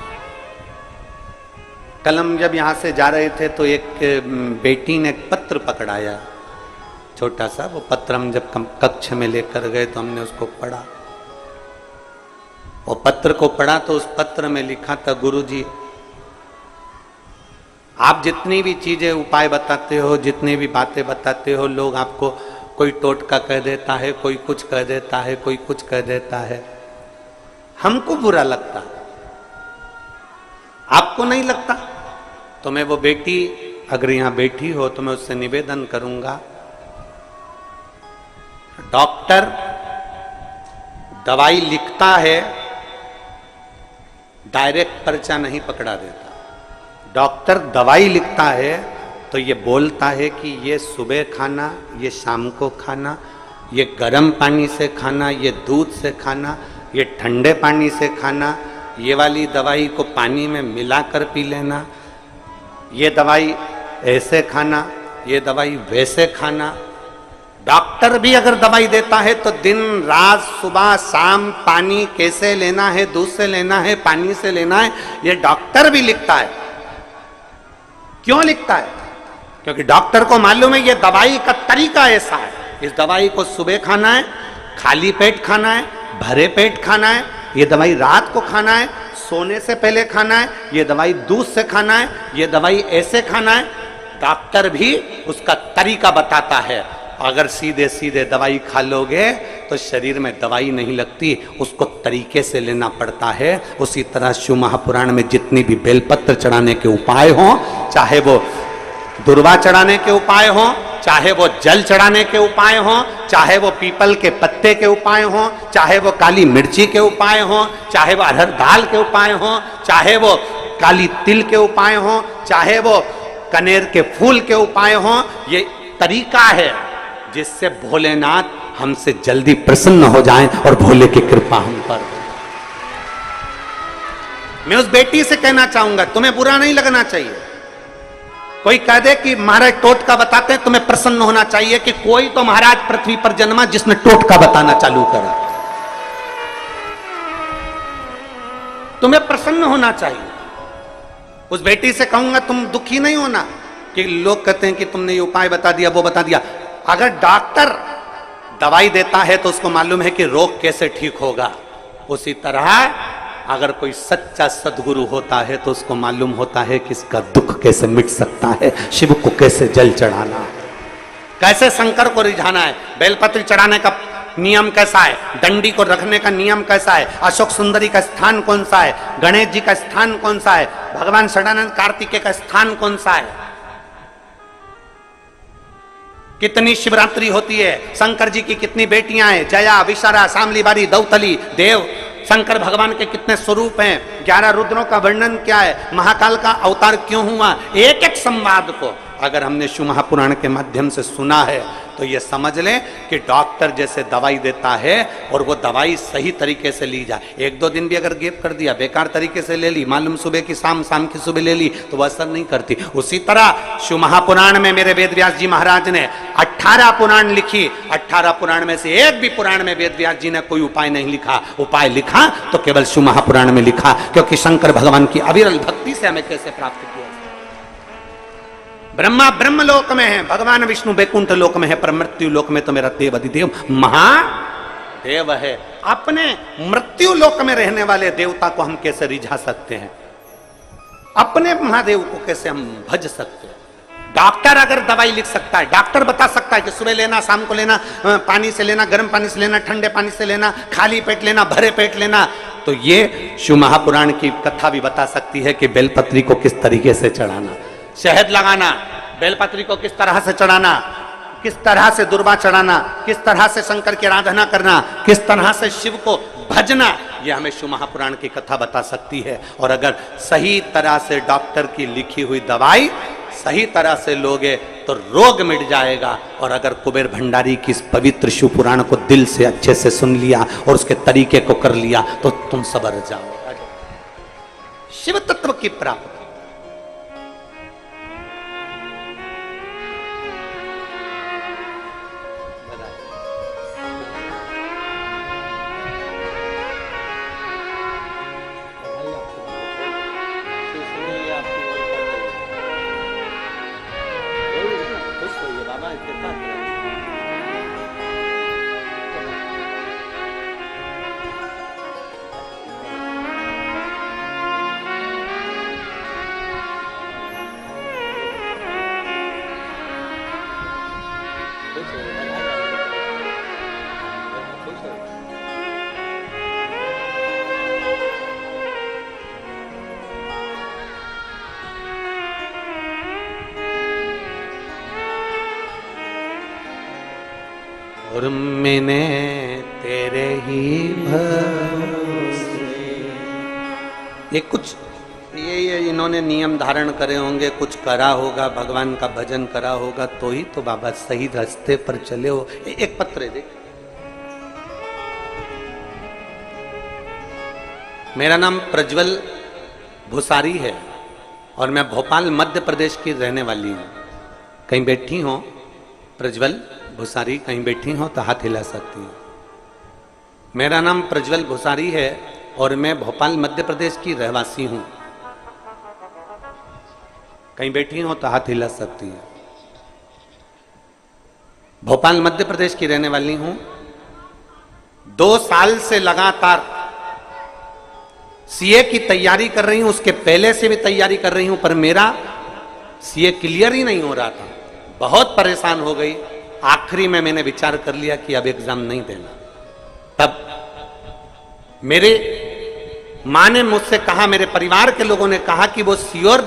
कल हम जब यहां से जा रहे थे तो एक बेटी ने एक पत्र पकड़ाया, छोटा सा। वो पत्र हम जब कक्ष में लेकर गए तो हमने उसको पढ़ा। वो पत्र को पढ़ा तो उस पत्र में लिखा था, गुरुजी आप जितनी भी चीजें उपाय बताते हो, जितनी भी बातें बताते हो, लोग आपको कोई टोटका कह देता है, कोई कुछ कह देता है, कोई कुछ कह देता है, हमको बुरा लगता, आपको नहीं लगता? तो मैं वो बेटी अगर यहां बैठी हो तो मैं उससे निवेदन करूंगा, डॉक्टर दवाई लिखता है, डायरेक्ट पर्चा नहीं पकड़ा देता। डॉक्टर दवाई लिखता है तो ये बोलता है कि ये सुबह खाना, ये शाम को खाना, ये गर्म पानी से खाना, ये दूध से खाना, ये ठंडे पानी से खाना, ये वाली दवाई को पानी में मिलाकर पी लेना, ये दवाई ऐसे खाना, ये दवाई वैसे खाना। डॉक्टर भी अगर दवाई देता है तो दिन रात सुबह शाम पानी कैसे लेना है, दूध से लेना है, पानी से लेना है, ये डॉक्टर भी लिखता है। क्यों लिखता है? क्योंकि डॉक्टर को मालूम है ये दवाई का तरीका ऐसा है, इस दवाई को सुबह खाना है, खाली पेट खाना है, भरे पेट खाना है, ये दवाई रात को खाना है, सोने से पहले खाना है, ये दवाई दूध से खाना है, ये दवाई ऐसे खाना है। डॉक्टर भी उसका तरीका बताता है। अगर सीधे सीधे दवाई खा लोगे तो शरीर में दवाई नहीं लगती, उसको तरीके से लेना पड़ता है। उसी तरह शिव महापुराण में जितनी भी बेलपत्र चढ़ाने के उपाय हों, चाहे वो दुर्वा चढ़ाने के उपाय हों, चाहे वो जल चढ़ाने के उपाय हों, चाहे वो पीपल के पत्ते के उपाय हों, चाहे वो काली मिर्ची के उपाय हों, चाहे वो अरहर दाल के उपाय हों, चाहे वो काली तिल के उपाय हों, चाहे वो कनेर के फूल के उपाय हों, ये तरीका है जिससे भोलेनाथ हमसे जल्दी प्रसन्न हो जाएं और भोले की कृपा हम पर। मैं उस बेटी से कहना चाहूंगा, तुम्हें बुरा नहीं लगना चाहिए। कोई कह दे कि महाराज टोटका बताते हैं, तुम्हें प्रसन्न होना चाहिए कि कोई तो महाराज पृथ्वी पर जन्मा जिसने टोटका बताना चालू करा। तुम्हें प्रसन्न होना चाहिए। उस बेटी से कहूंगा तुम दुखी नहीं होना कि लोग कहते हैं कि तुमने ये उपाय बता दिया, वो बता दिया। अगर डॉक्टर दवाई देता है तो उसको मालूम है कि रोग कैसे ठीक होगा। उसी तरह अगर कोई सच्चा सदगुरु होता है तो उसको मालूम होता है कि इसका दुख कैसे मिट सकता है, शिव को कैसे जल चढ़ाना है, कैसे शंकर को रिझाना है, बेलपत्र चढ़ाने का नियम कैसा है, डंडी को रखने का नियम कैसा है, अशोक सुंदरी का स्थान कौन सा है, गणेश जी का स्थान कौन सा है, भगवान षडानंद कार्तिकेय का स्थान कौन सा है, कितनी शिवरात्रि होती है, शंकर जी की कितनी बेटियां हैं, जया, विशारा, शामली बारी, दौतली, देव, शंकर भगवान के कितने स्वरूप हैं, 11 रुद्रों का वर्णन क्या है, महाकाल का अवतार क्यों हुआ, एक एक संवाद को अगर हमने शिव महापुराण के माध्यम से सुना है तो ये समझ लें कि डॉक्टर जैसे दवाई देता है और वो दवाई सही तरीके से ली जाए। 1-2 दिन भी अगर गैप कर दिया, बेकार तरीके से ले ली, मालूम सुबह की शाम, शाम की सुबह ले ली तो वह असर नहीं करती। उसी तरह शिव महापुराण में मेरे वेद व्यास जी महाराज ने 18 पुराण लिखी, 18 पुराण में से एक भी पुराण में वेद व्यास जी ने कोई उपाय नहीं लिखा। उपाय लिखा तो केवल शिव महापुराण में लिखा, क्योंकि शंकर भगवान की अविरल भक्ति से हमें कैसे प्राप्त किया। ब्रह्मा ब्रह्म लोक में है, भगवान विष्णु बैकुंठ लोक में है, पर मृत्यु लोक में तो मेरा देव अधिदेव महादेव है। अपने मृत्यु लोक में रहने वाले देवता को हम कैसे रिझा सकते हैं, अपने महादेव को कैसे हम भज सकते हैं। डॉक्टर अगर दवाई लिख सकता है, डॉक्टर बता सकता है कि सुबह लेना, शाम को लेना, पानी से लेना, गर्म पानी से लेना, ठंडे पानी से लेना, खाली पेट लेना, भरे पेट लेना, तो ये शिव महापुराण की कथा भी बता सकती है कि बेलपत्री को किस तरीके से चढ़ाना, शहद लगाना, बेलपत्री को किस तरह से चढ़ाना, किस तरह से दुर्वा चढ़ाना, किस तरह से शंकर की आराधना करना, किस तरह से शिव को भजना, यह हमें शिव महापुराण की कथा बता सकती है। और अगर सही तरह से डॉक्टर की लिखी हुई दवाई सही तरह से लोगे तो रोग मिट जाएगा। और अगर कुबेर भंडारी की इस पवित्र शिव पुराण को दिल से अच्छे से सुन लिया और उसके तरीके को कर लिया तो तुम सबर जाओ शिव तत्व की प्राप्ति। और मैंने तेरे ही भरोसे, ये कुछ ये इन्होंने नियम धारण करे होंगे, कुछ करा होगा, भगवान का भजन करा होगा, तो ही तो बाबा सही रास्ते पर चले हो। एक पत्र है, देख, मेरा नाम प्रज्वल भुसारी है और मैं भोपाल मध्य प्रदेश की रहने वाली हूँ। कहीं बैठी हो प्रज्वल भुसारी, कहीं बैठी हो तो हाथ हिला सकती हूँ। मेरा नाम प्रज्वल भुसारी है और मैं भोपाल मध्य प्रदेश की रहवासी हूँ। कहीं बैठी हो तो हाथ हिला सकती है। भोपाल मध्य प्रदेश की रहने वाली हूँ। 2 साल से लगातार सीए की तैयारी कर रही हूँ, उसके पहले से भी तैयारी कर रही हूँ, पर मेरा सीए क्लियर ही नहीं हो रहा था। बहुत परेशान हो गई। आखिरी में मैंने विचार कर लिया कि अब एग्जाम नहीं देना। तब मेरे माँ ने मुझसे कहा, मेरे परिवार के लोगों ने कहा कि वो सियोर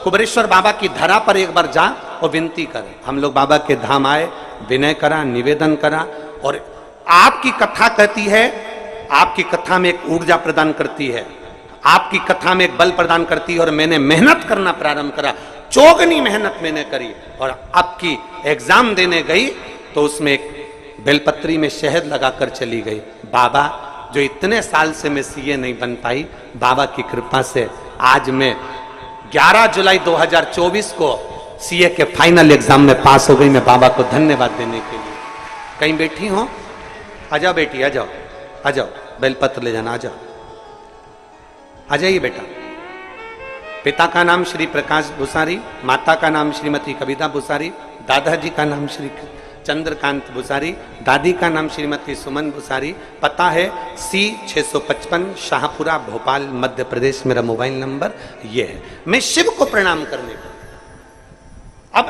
कुबेरेश्वर बाबा की धरा पर एक बार जा और विनती करे। हम लोग बाबा के धाम आए, विनय करा, निवेदन करा। और आपकी कथा कहती है, आपकी कथा में एक ऊर्जा प्रदान करती है, आपकी कथा में एक बल प्रदान करती है। और मैंने मेहनत करना प्रारंभ करा, चौगनी मेहनत मैंने करी। और आपकी एग्जाम देने गई तो उसमें एक बेलपत्री में शहद लगाकर चली गई। बाबा, जो इतने साल से मैं सीए नहीं बन पाई, बाबा की कृपा से आज मैं 11 जुलाई 2024 को सीए के फाइनल एग्जाम में पास हो गई। मैं बाबा को धन्यवाद देने के लिए। कहीं बैठी हो? आ जाओ बेटी, आ जाओ, आ जाओ, बेलपत्र ले जाना, आ जाओ, आ जाइए बेटा। पिता का नाम श्री प्रकाश भूसारी, माता का नाम श्रीमती कविता भूसारी, दादाजी का नाम श्री चंद्रकांत भूसारी, दादी का नाम श्रीमती सुमन भूसारी। पता है सी 655 शाहपुरा भोपाल मध्य प्रदेश। मेरा मोबाइल नंबर ये है। मैं शिव को प्रणाम करने को। अब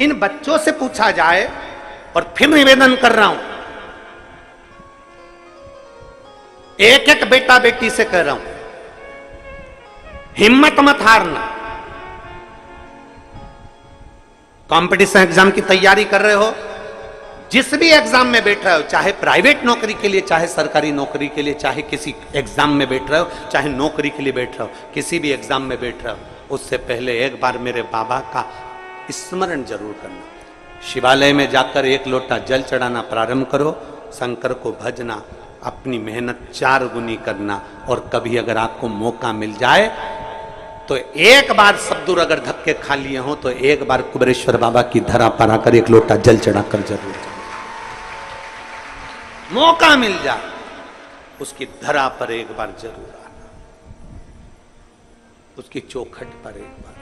इन बच्चों से पूछा जाए, और फिर निवेदन कर रहा हूं, एक एक बेटा बेटी से कह रहा हूं, हिम्मत मत हारना। कंपटीशन एग्जाम की तैयारी कर रहे हो, जिस भी एग्जाम में बैठ रहे हो, चाहे प्राइवेट नौकरी के लिए, चाहे सरकारी नौकरी के लिए, चाहे किसी एग्जाम में बैठ रहे हो, चाहे नौकरी के लिए बैठ रहे हो, किसी भी एग्जाम में बैठ रहे हो, उससे पहले एक बार मेरे बाबा का स्मरण जरूर करना। शिवालय में जाकर एक लोटा जल चढ़ाना प्रारंभ करो, शंकर को भजना, अपनी मेहनत 4 गुनी करना, और कभी अगर आपको मौका मिल जाए तो एक बार सब दूर अगर धक्के खा लिए हो तो एक बार कुबेरेश्वर बाबा की धरा पर आकर एक लोटा जल चढ़ाकर जरूर जाए। मौका मिल जाए उसकी धरा पर एक बार जरूर आना, उसकी चौखट पर एक बार।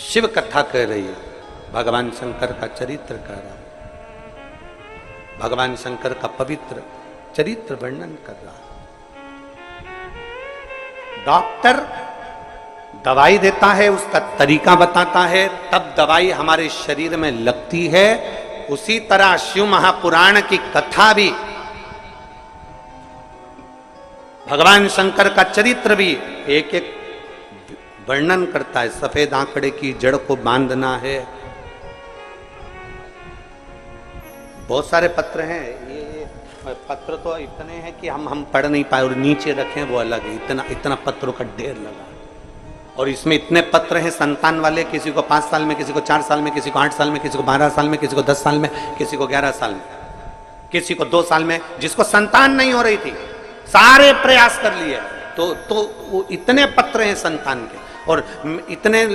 शिव कथा कह रही है, भगवान शंकर का चरित्र कह रहा है, भगवान शंकर का पवित्र चरित्र वर्णन कर रहा है। डॉक्टर दवाई देता है, उसका तरीका बताता है, तब दवाई हमारे शरीर में लगती है। उसी तरह शिव महापुराण की कथा भी, भगवान शंकर का चरित्र भी एक एक वर्णन करता है। सफेद आंकड़े की जड़ को बांधना है। बहुत सारे पत्र हैं, ये पत्र तो इतने हैं कि हम पढ़ नहीं पाए, और नीचे रखें वो अलग है। इतना पत्रों का ढेर लगा, और इसमें इतने पत्र हैं संतान वाले, किसी को 5 साल में, किसी को 4 साल में, किसी को 8 साल में, किसी को 12 साल में, किसी को 10 साल में, किसी को 11 साल में, किसी को 2 साल में, जिसको संतान नहीं हो रही थी, सारे प्रयास कर लिए। तो वो इतने पत्र हैं संतान के, और इतने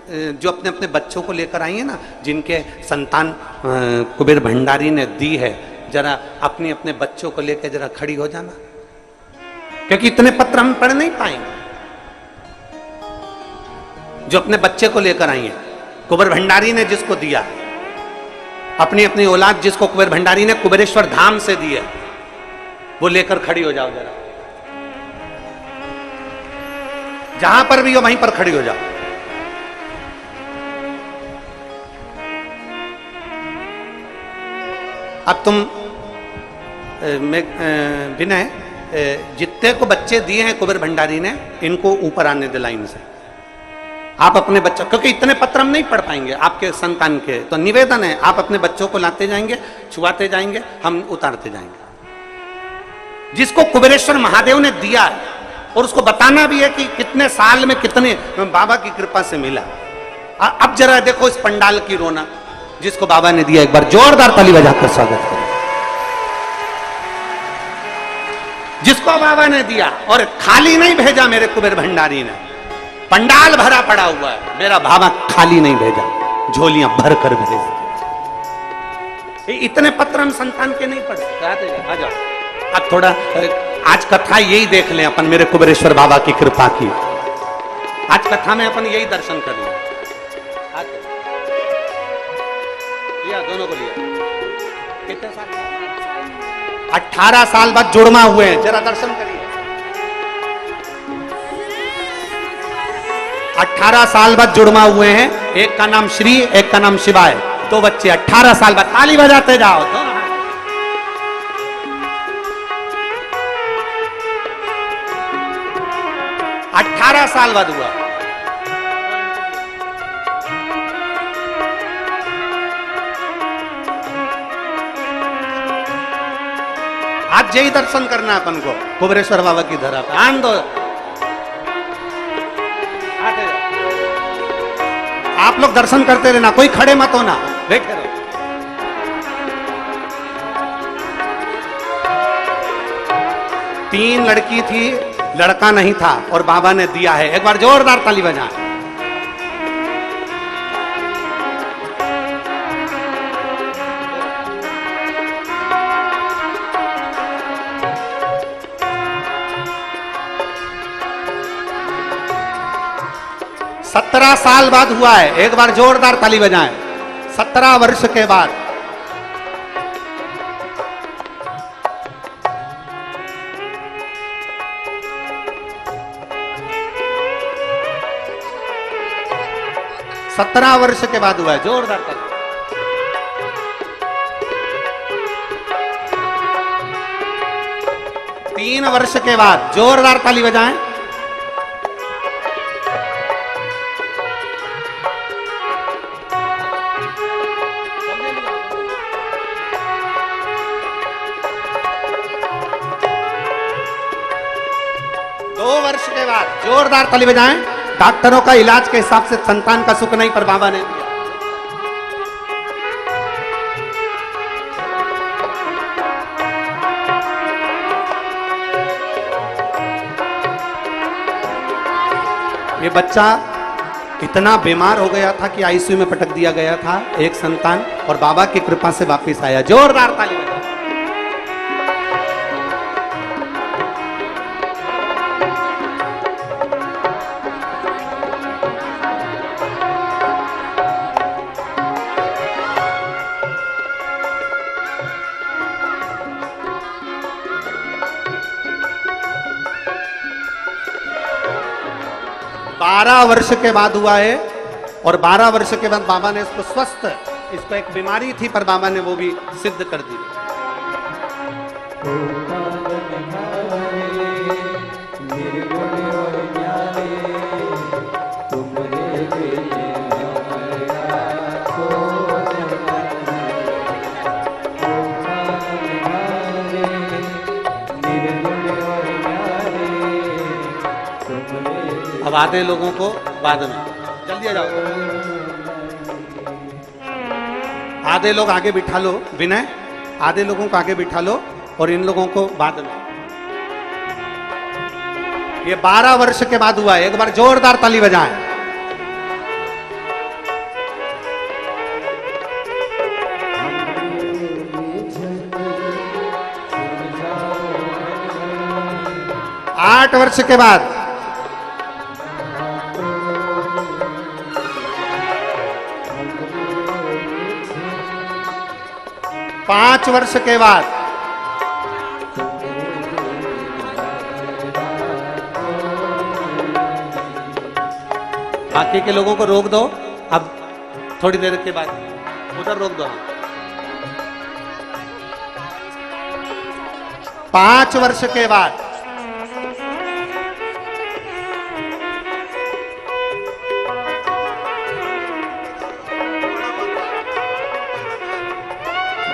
जो अपने अपने बच्चों को लेकर आई है ना, जिनके संतान कुबेर भंडारी ने दी है, जरा अपने अपने बच्चों को लेकर जरा खड़ी हो जाना, क्योंकि इतने पत्र हम पढ़ नहीं पाएंगे। जो अपने बच्चे को लेकर आई है, कुबेर भंडारी ने जिसको दिया, अपनी अपनी औलाद जिसको कुबेर भंडारी ने कुबेरेश्वर धाम से दी है, वो लेकर खड़ी हो जाओ जरा। जहां पर भी हो वहीं पर खड़ी हो जाओ। अब तुम विनय, जितने को बच्चे दिए हैं कुबेर भंडारी ने, इनको ऊपर आने दे लाइन से। आप अपने बच्चों, क्योंकि इतने पत्र हम नहीं पढ़ पाएंगे आपके संतान के, तो निवेदन है आप अपने बच्चों को लाते जाएंगे, छुआते जाएंगे, हम उतारते जाएंगे। जिसको कुबेरेश्वर महादेव ने दिया है, और उसको बताना भी है कि कितने साल में कितने बाबा की कृपा से मिला। अब जरा देखो इस पंडाल की रोना, जिसको बाबा ने दिया, एक बार जोरदार ताली बजाकर स्वागत करें। जिसको बाबा ने दिया, और खाली नहीं भेजा मेरे कुबेर भंडारी ने, पंडाल भरा पड़ा हुआ है, मेरा बाबा खाली नहीं भेजा, झोलियां भर कर भेज। इतने पत्र हम संतान के नहीं पढ़ते। आ जाओ, अब थोड़ा आज कथा यही देख लें अपन, मेरे कुबेरेश्वर बाबा की कृपा की। आज कथा में अपन यही दर्शन कर लें। लिया दोनों को लिया। कितने साल? 18 साल बाद जुड़मा हुए हैं, जरा दर्शन करिए। 18 साल बाद जुड़मा हुए हैं, एक का नाम श्री, एक का नाम शिवाय। 2 बच्चे 18 साल बाद, ताली बजाते जाओ। 18 साल बाद हुआ। आज यही दर्शन करना अपन को, कुबेरेश्वर बाबा की धरा पे। आन दो, आप लोग दर्शन करते रहना, कोई खड़े मत होना, बैठे रहो। तीन लड़की थी, लड़का नहीं था और बाबा ने दिया है। एक बार जोरदार ताली बजाएं। सत्रह साल बाद हुआ है। एक बार जोरदार ताली बजाएं। 17 वर्ष के बाद। सत्रह वर्ष के बाद हुआ है। जोरदार ताली। तीन वर्ष के बाद जोरदार ताली बजाएं। 2 वर्ष के बाद जोरदार ताली बजाएं। डॉक्टरों का इलाज के हिसाब से संतान का सुख नहीं, पर बाबा ने दिया। ये बच्चा इतना बीमार हो गया था कि आईसीयू में पटक दिया गया था, एक संतान, और बाबा की कृपा से वापस आया। जोरदार ताली बजाएं। बारह वर्ष के बाद हुआ है, और 12 वर्ष के बाद बाबा ने इसको स्वस्थ, इसको एक बीमारी थी पर बाबा ने वो भी सिद्ध कर दी। अब आधे लोगों को बाद में, जल्दी आ जाओ। आधे लोग आगे बिठा लो विनय, आधे लोगों को आगे बिठा लो और इन लोगों को बाद में। ये 12 वर्ष के बाद हुआ है। एक बार जोरदार ताली बजाएं। आठ वर्ष के बाद 5 वर्ष के बाद बाकी के लोगों को रोक दो। अब थोड़ी देर के बाद उधर रोक दो। 5 वर्ष के बाद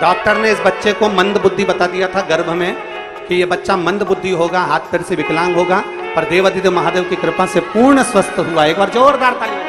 डॉक्टर ने इस बच्चे को मंद बुद्धि बता दिया था गर्भ में कि ये बच्चा मंद बुद्धि होगा, हाथ पैर से विकलांग होगा, पर देवाधिदेव महादेव की कृपा से पूर्ण स्वस्थ हुआ। एक बार जोरदार ताली।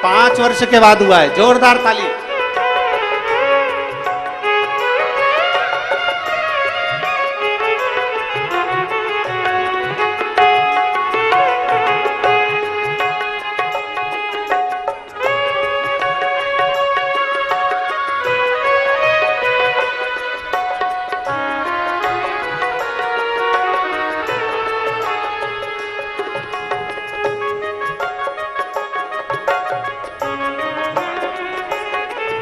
5 वर्ष के बाद हुआ है। जोरदार ताली।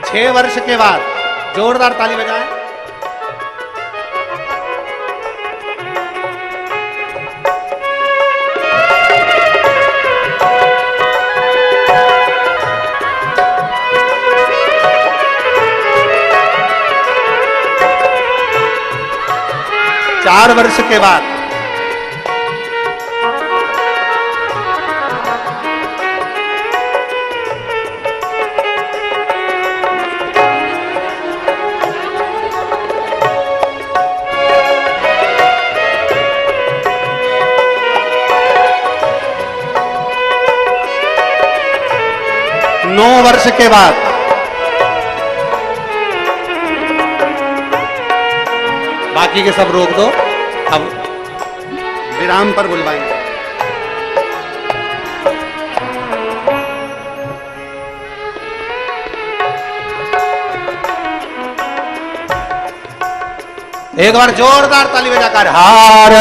छह वर्ष के बाद जोरदार ताली बजाएं। 4 वर्ष के बाद वर्ष के बाद बाकी के सब रोक दो, अब विराम पर बुलवाएंगे। एक बार जोरदार ताली बजाकर हार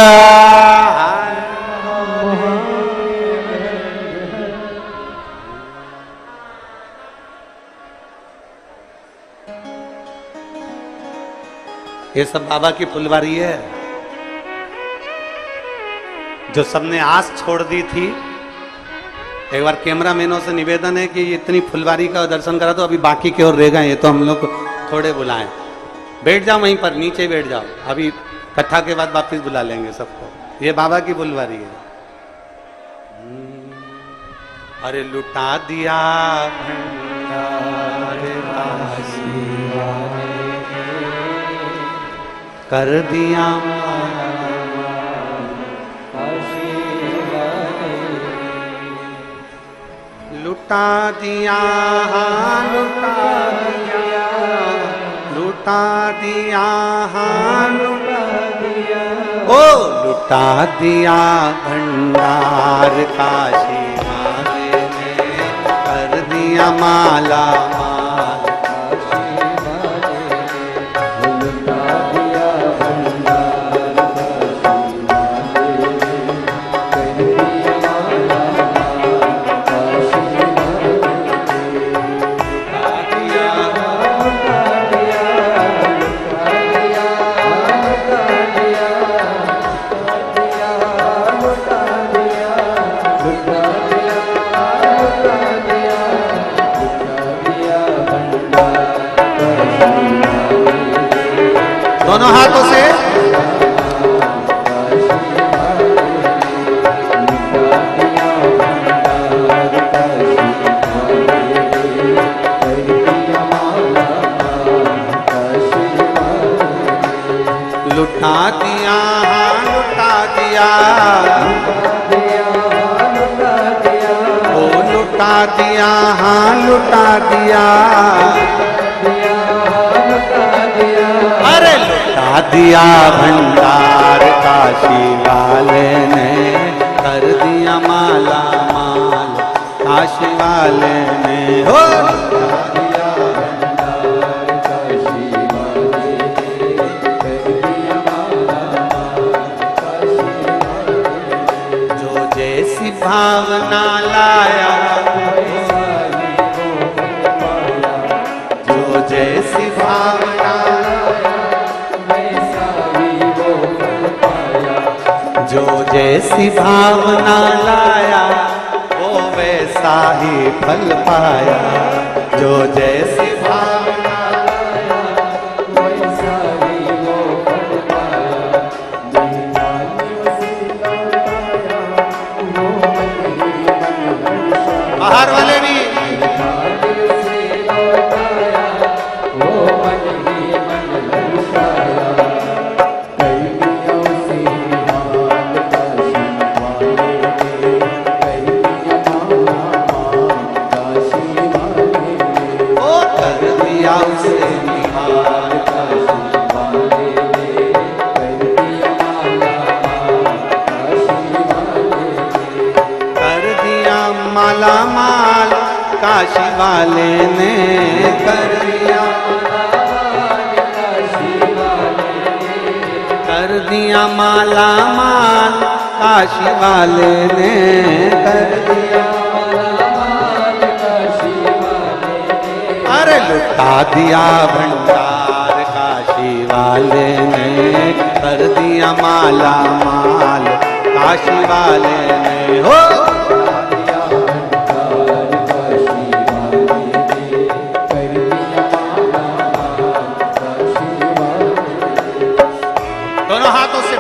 ये सब बाबा की फुलवारी है। जो सबने आस छोड़ दी थी, एक बार कैमरामैनों से निवेदन है कि इतनी फुलवारी का दर्शन करा तो अभी बाकी की ओर रह गए, ये तो हम लोग थोड़े बुलाएं। बैठ जाओ वहीं पर, नीचे बैठ जाओ, अभी कथा के बाद वापस बुला लेंगे सबको। ये बाबा की फुलवारी है। अरे लुटा दिया कर दिया लुटा दिया, लुटा दिया, लुटा दिया, लुटा दिया, ओ लुटा दिया भंडार काशी वाले ने, कर दिया माला माल काशी वाले ने, लुटा दिया भंडार काशी वाले ने, कर दिया माला माल काशी वाले ने, लुटा दिया, लुटा दिया, लुटा दिया, लुटा दिया, लुटा दिया, लुटा दिया, लुटा दिया, लुटा दिया भंडार काशी वाले। दोनों हाथों से लुटा दिया, लुटा दिया, ओ लुटा दिया, हाँ लुटा दिया, अरे लुटा दिया भंडार काशी वाले ने, कर दिया माला माल काशी वाले ने, हो लुटा दिया भंडार काशी वाले ने, कर दिया माला माल काशी वाले ने। जो जैसी भावना लाया, जो जैसी भावना जो जैसी भावना लाया, वो वैसा ही फल पाया। जो जैसी भावना लाया, वैसा ही वो फल पाया। बाहर वाले भी माला माल काशी वाले ने, कर दिया कर दिया माला माल काशी वाले ने, कर दिया माला माल काशी वाले ने, अरे लुटा दिया भंडार काशी वाले ने, कर दिया माला माल काशी वाले ने, हो दोनों हाथों से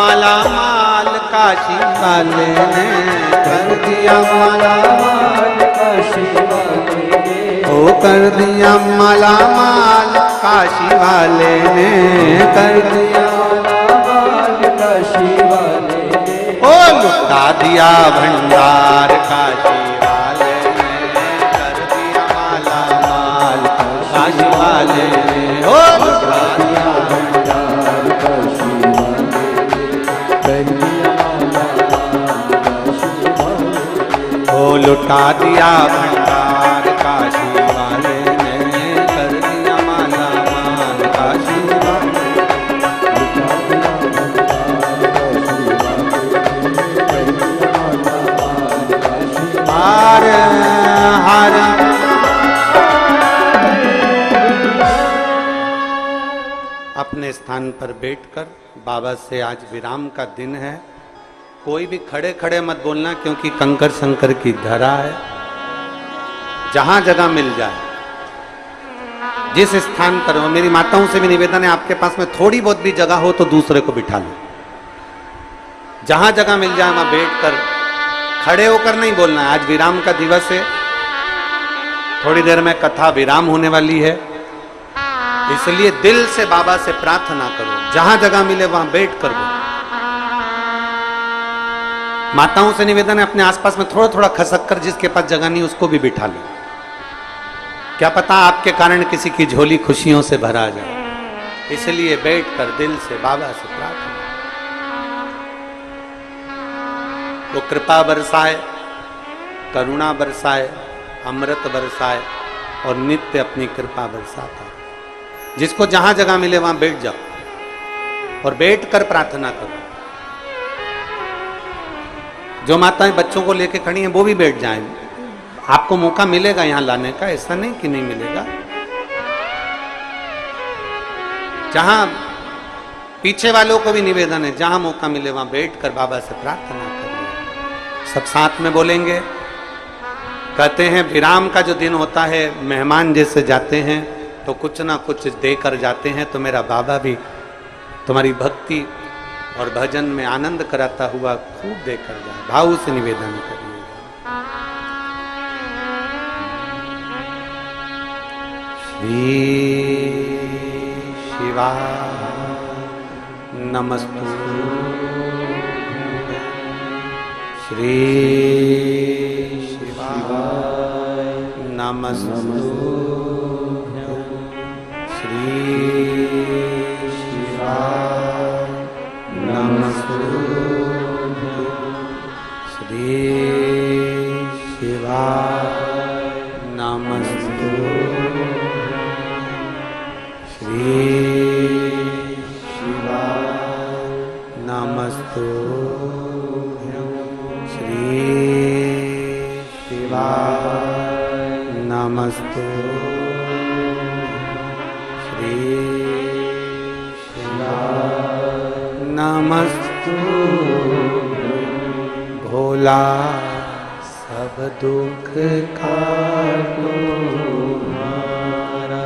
माला माल काशी वाले ने, कर दिया माला माल काशी वाले ने, ओ कर दिया माला माल काशी वाले ने, कर दिया माला माल काशी वाले ने, ओ लुटा दिया भंडार काशी वाले ने, कर दिया माला माल काशी वाले ने, ओ लुटा दिया भंडार काशी वाले ने, कर दिया माला माल काशी वाले ने, ओ लुटा दिया भंडार काशी वाले ने, कर दिया माला माल काशी वाले ने, लुटा दिया भंडार काशी वाले ने, कर दिया माला माल काशी वाले ने। हर हर अपने स्थान पर बैठकर बाबा से आज विराम का दिन है। कोई भी खड़े खड़े मत बोलना, क्योंकि कंकर शंकर की धरा है। जहां जगह मिल जाए, जिस स्थान पर हो, मेरी माताओं से भी निवेदन है, आपके पास में थोड़ी बहुत भी जगह हो तो दूसरे को बिठा लो। जहां जगह मिल जाए वहां बैठकर, खड़े होकर नहीं बोलना है। आज विराम का दिवस है, थोड़ी देर में कथा विराम होने वाली है, इसलिए दिल से बाबा से प्रार्थना करो। जहां जगह मिले वहां बैठ कर बोलो। माताओं से निवेदन है, अपने आसपास में थोड़ा थोड़ा खसक कर, जिसके पास जगह नहीं उसको भी बिठा लो। क्या पता आपके कारण किसी की झोली खुशियों से भरा जाए, इसलिए बैठकर दिल से बाबा से प्रार्थना। वो कृपा बरसाए, करुणा बरसाए, अमृत बरसाए और नित्य अपनी कृपा बरसाता है। जिसको जहां जगह मिले वहां बैठ जाओ और बैठकर प्रार्थना करो। जो माताएं बच्चों को लेकर खड़ी हैं वो भी बैठ जाएं। आपको मौका मिलेगा यहां लाने का, ऐसा नहीं कि नहीं मिलेगा। जहां पीछे वालों को भी निवेदन है, जहां मौका मिले वहां बैठकर बाबा से प्रार्थना करिए। सब साथ में बोलेंगे। कहते हैं विराम का जो दिन होता है, मेहमान जैसे जाते हैं तो कुछ ना कुछ देकर जाते हैं। तो मेरा बाबा भी तुम्हारी भक्ति और भजन में आनंद कराता हुआ खूब देकर जाए। भाव से निवेदन करिए। श्री शिवा नमस्तु, श्री शिवा नमस्तु, श्री शिवा नमस्तु, श्री शिवा नमस्तु, श्री शिवा नमस्तु, श्री शिवा नमस्तु, श्री शिवा नमस्तु। भोला सब दुख काटो हमारा,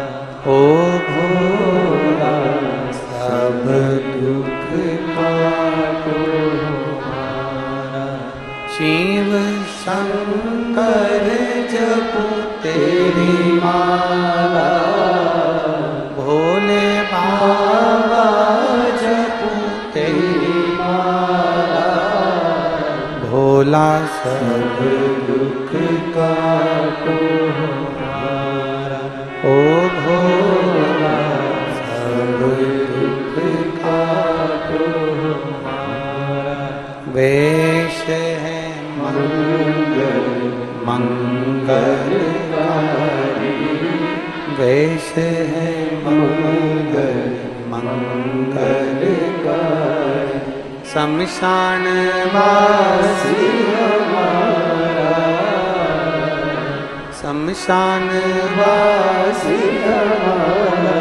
ओ भोला सब दुख काटो हमारा। शिव शंकर जपो तेरी माला, भोले बाबा जपो तेरी माला। भोला सब दुख काटो हमारा, ओ भोला सब दुख काटो हमारा। वेश है मंगल मंगलकारी, वेश है मंगल मंगलकारी। शमशान वासी हमारा, शमशान वासी हमारा।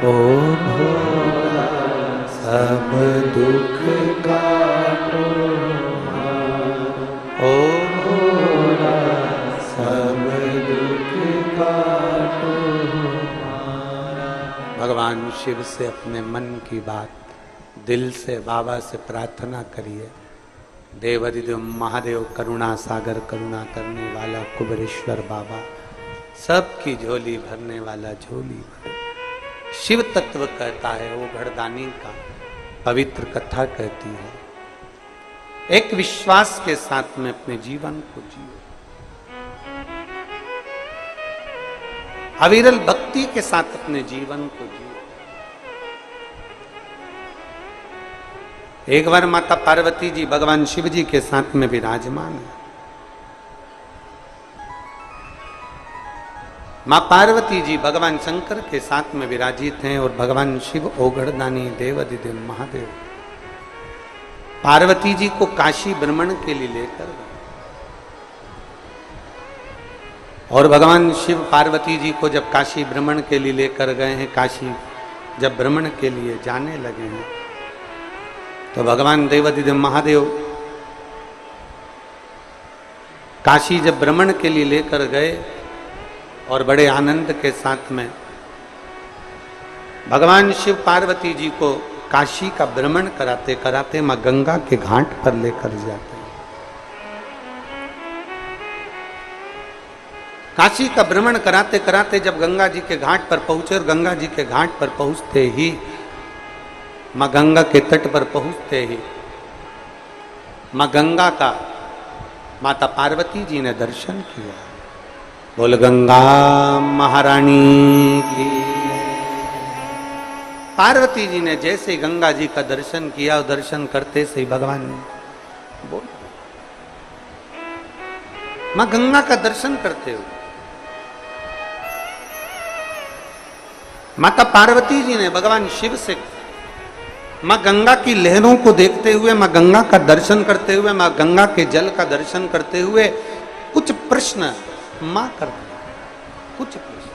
ओ भोला सब दुख काटो हमारा, ओ भोला सब दुख काटो हमारा। भगवान शिव से अपने मन की बात दिल से बाबा से प्रार्थना करिए, देवाधिदेव महादेव करुणा सागर, करुणा करने वाला कुबेरेश्वर बाबा, सबकी झोली भरने वाला झोली भरे। शिव तत्व कहता है, वो घड़दानी का पवित्र कथा कहती है। एक विश्वास के साथ में अपने जीवन को जियो, अविरल भक्ति के साथ अपने जीवन को जियो। एक बार माता पार्वती जी भगवान शिव जी के साथ में विराजमान है। मां पार्वती जी भगवान शंकर के साथ में विराजित हैं और भगवान शिव ओगढ़दानी देवाधिदेव महादेव पार्वती जी को काशी भ्रमण के लिए लेकर गए और भगवान शिव पार्वती जी को जब काशी भ्रमण के लिए लेकर गए हैं, काशी जब भ्रमण के लिए जाने लगे हैं, तो भगवान देवाधिदेव महादेव काशी जब भ्रमण के लिए लेकर गए और बड़े आनंद के साथ में भगवान शिव पार्वती जी को काशी का भ्रमण कराते कराते मां गंगा के घाट पर लेकर जाते हैं। काशी का भ्रमण कराते कराते जब गंगा जी के घाट पर पहुंचे और गंगा जी के घाट पर पहुंचते ही, मां गंगा के तट पर पहुंचते ही मां गंगा का माता पार्वती जी ने दर्शन किया। बोल गंगा महारानी की। पार्वती जी ने जैसे गंगा जी का दर्शन किया और दर्शन करते से ही भगवान बोल, मां गंगा का दर्शन करते हुए माता पार्वती जी ने भगवान शिव से मां गंगा की लहरों को देखते हुए, मां गंगा का दर्शन करते हुए, मां गंगा के जल का दर्शन करते हुए कुछ प्रश्न मां कर दिया, कुछ प्रश्न।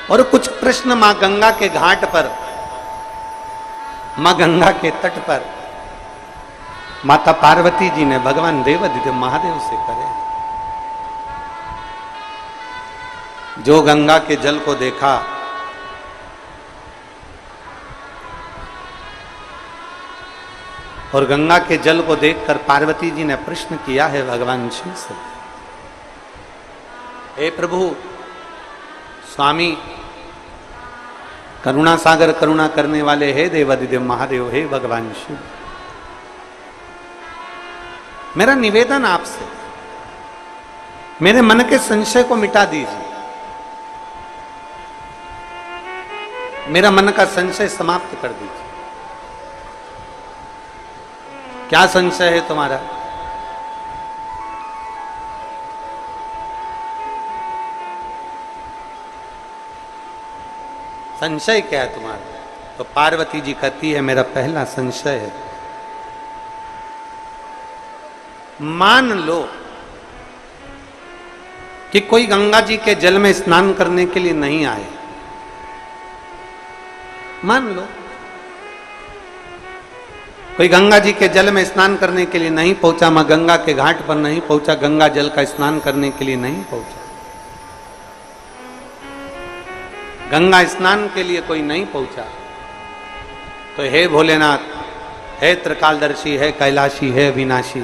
और कुछ प्रश्न मां गंगा के घाट पर, मां गंगा के तट पर माता पार्वती जी ने भगवान देवाधिदेव महादेव से करे। जो गंगा के जल को देखा, और गंगा के जल को देखकर पार्वती जी ने प्रश्न किया है भगवान शिव से, हे प्रभु स्वामी करुणा सागर, करुणा करने वाले, हे देवाधिदेव महादेव, हे भगवान शिव, मेरा निवेदन आपसे, मेरे मन के संशय को मिटा दीजिए, मेरा मन का संशय समाप्त कर दीजिए। क्या संशय है तुम्हारा? संशय क्या है तुम्हारा? तो पार्वती जी कहती है, मेरा पहला संशय है, मान लो कि कोई गंगा जी के जल में स्नान करने के लिए नहीं आए, मान लो कोई गंगा जी के जल में स्नान करने के लिए नहीं पहुंचा, मां गंगा के घाट पर नहीं पहुंचा, गंगा जल का स्नान करने के लिए नहीं पहुंचा, गंगा स्नान के लिए कोई नहीं पहुंचा, तो हे भोलेनाथ, हे त्रिकालदर्शी, है कैलाशी, है विनाशी,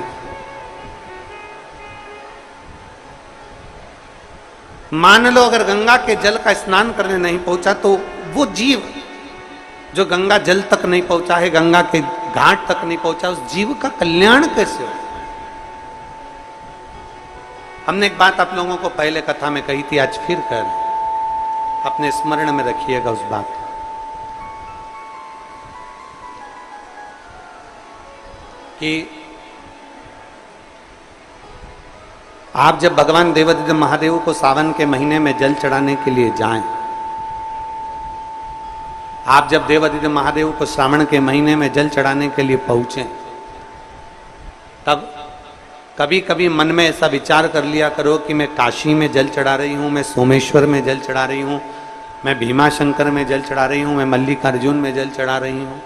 मान लो अगर गंगा के जल का स्नान करने नहीं पहुंचा तो वो जीव जो गंगा जल तक नहीं पहुंचा है, गंगा के घाट तक नहीं पहुंचा, उस जीव का कल्याण कैसे हो? हमने एक बात आप लोगों को पहले कथा में कही थी, आज फिर कर, अपने स्मरण में रखिएगा उस बात कि आप जब भगवान देवाधिदेव महादेव को सावन के महीने में जल चढ़ाने के लिए जाएं, आप जब देवाधिदेव महादेव को श्रावण के महीने में जल चढ़ाने के लिए पहुंचे, तब कभी कभी मन में ऐसा विचार कर लिया करो कि मैं काशी में जल चढ़ा रही हूं, मैं सोमेश्वर में जल चढ़ा रही हूं, मैं भीमाशंकर में जल चढ़ा रही हूं, मैं मल्लिकार्जुन में जल चढ़ा रही हूं।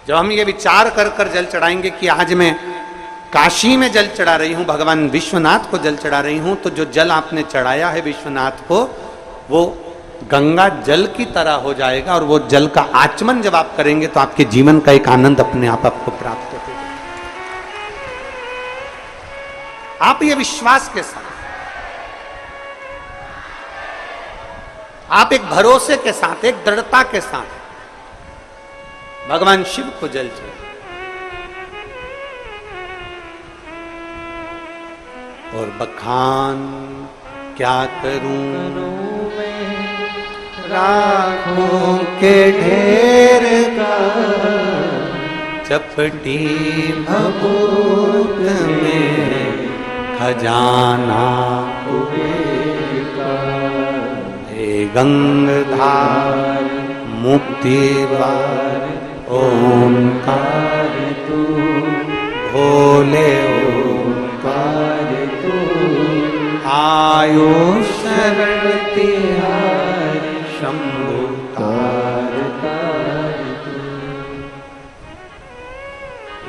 जब हम ये विचार कर कर जल चढ़ाएंगे कि आज मैं काशी में जल चढ़ा रही हूं, भगवान विश्वनाथ को जल चढ़ा रही हूं, तो जो जल आपने चढ़ाया है विश्वनाथ को, वो गंगा जल की तरह हो जाएगा और वो जल का आचमन जब आप करेंगे तो आपके जीवन का एक आनंद अपने आप आपको प्राप्त होगा। आप ये विश्वास के साथ, आप एक भरोसे के साथ, एक दृढ़ता के साथ भगवान शिव को जल चढ़ाएं। और बखान क्या करूं राखों के ढेर का, चपटी भभूत में खजाना हे गंगाधार मुक्ति द्वार ओंकार तू, भोले ओंकार तू, आयो शरण तिहारी शंभु तार तार तू।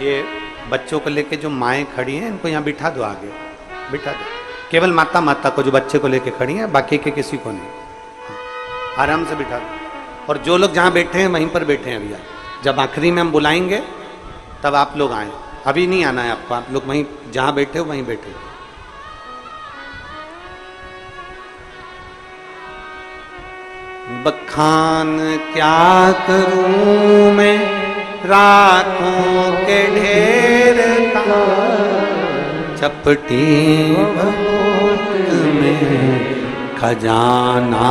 ये बच्चों को लेके जो माएं खड़ी हैं, इनको यहाँ बिठा दो, आगे बिठा दो। केवल माता माता को, जो बच्चे को लेके खड़ी हैं, बाकी के किसी को नहीं, आराम से बिठा दो। और जो लोग जहाँ बैठे हैं वहीं पर बैठे हैं भैया। जब आखिरी में हम बुलाएंगे तब आप लोग आए, अभी नहीं आना है आपको, आप लोग वहीं जहाँ बैठे हो वहीं बैठे। बखान क्या करूं मैं राखों के ढेर का, चपटी भभूत में खजाना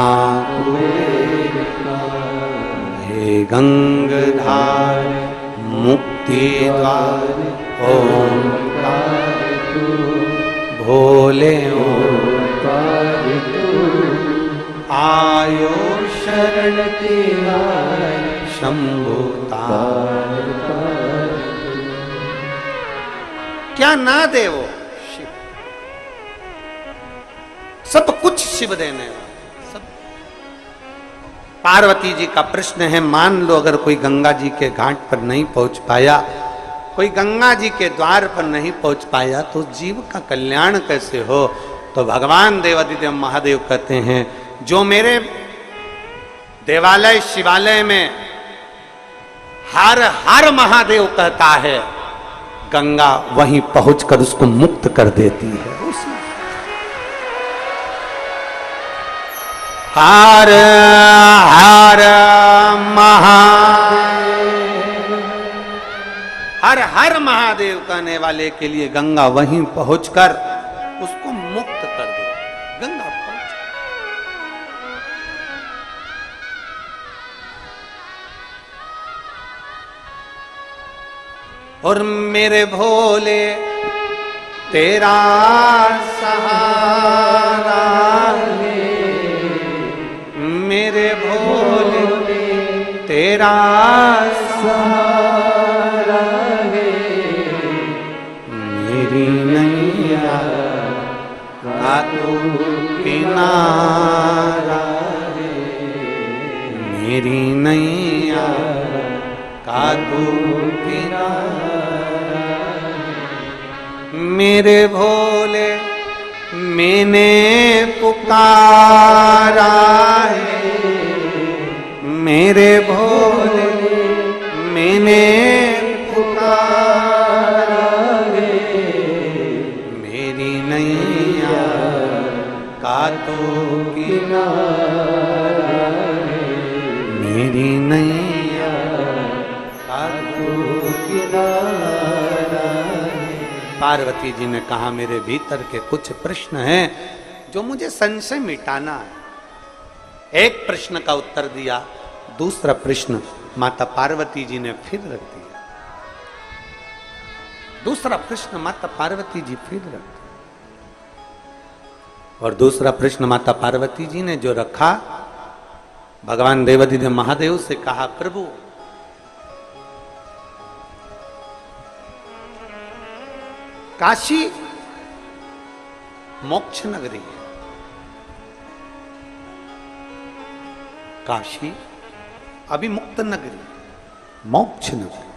हे गंगाधार मुक्ति द्वार ओंकार तू, भोले ओंकार तू, आयो शरण तिहारी शंभु तार तार। क्या ना दे वो शिव, सब कुछ शिव देने वाला। सब पार्वती जी का प्रश्न है, मान लो अगर कोई गंगा जी के घाट पर नहीं पहुंच पाया, कोई गंगा जी के द्वार पर नहीं पहुंच पाया, तो जीव का कल्याण कैसे हो? तो भगवान देवादिदेव महादेव कहते हैं, जो मेरे देवालय शिवालय में हर हर महादेव कहता है, गंगा वहीं पहुंचकर उसको मुक्त कर देती है। हर हर हर महादेव कहने वाले के लिए गंगा वहीं पहुंचकर उसको मुक्त कर दे। गंगा पहुंच, और मेरे भोले तेरा सहारा है, मेरे भोले तेरा सहारा है, मेरी नैया का तू किनारा है, मेरी नैया का तू किनारा है। मेरे भोले मैंने पुकारा है, मेरे भोले मैंने पुकारा है, मेरी नैया का तो किनारा है, मेरी नैया का तो किनारा है। पार्वती जी ने कहा, मेरे भीतर के कुछ प्रश्न हैं जो मुझे संशय मिटाना है। एक प्रश्न का उत्तर दिया, दूसरा प्रश्न माता पार्वती जी ने फिर रख दिया। दूसरा प्रश्न माता पार्वती जी फिर रख दिया, और दूसरा प्रश्न माता पार्वती जी ने जो रखा, भगवान देवादिदेव महादेव से कहा, प्रभु काशी मोक्ष नगरी है, काशी अभी मुक्त नगरी, मोक्ष नगरी।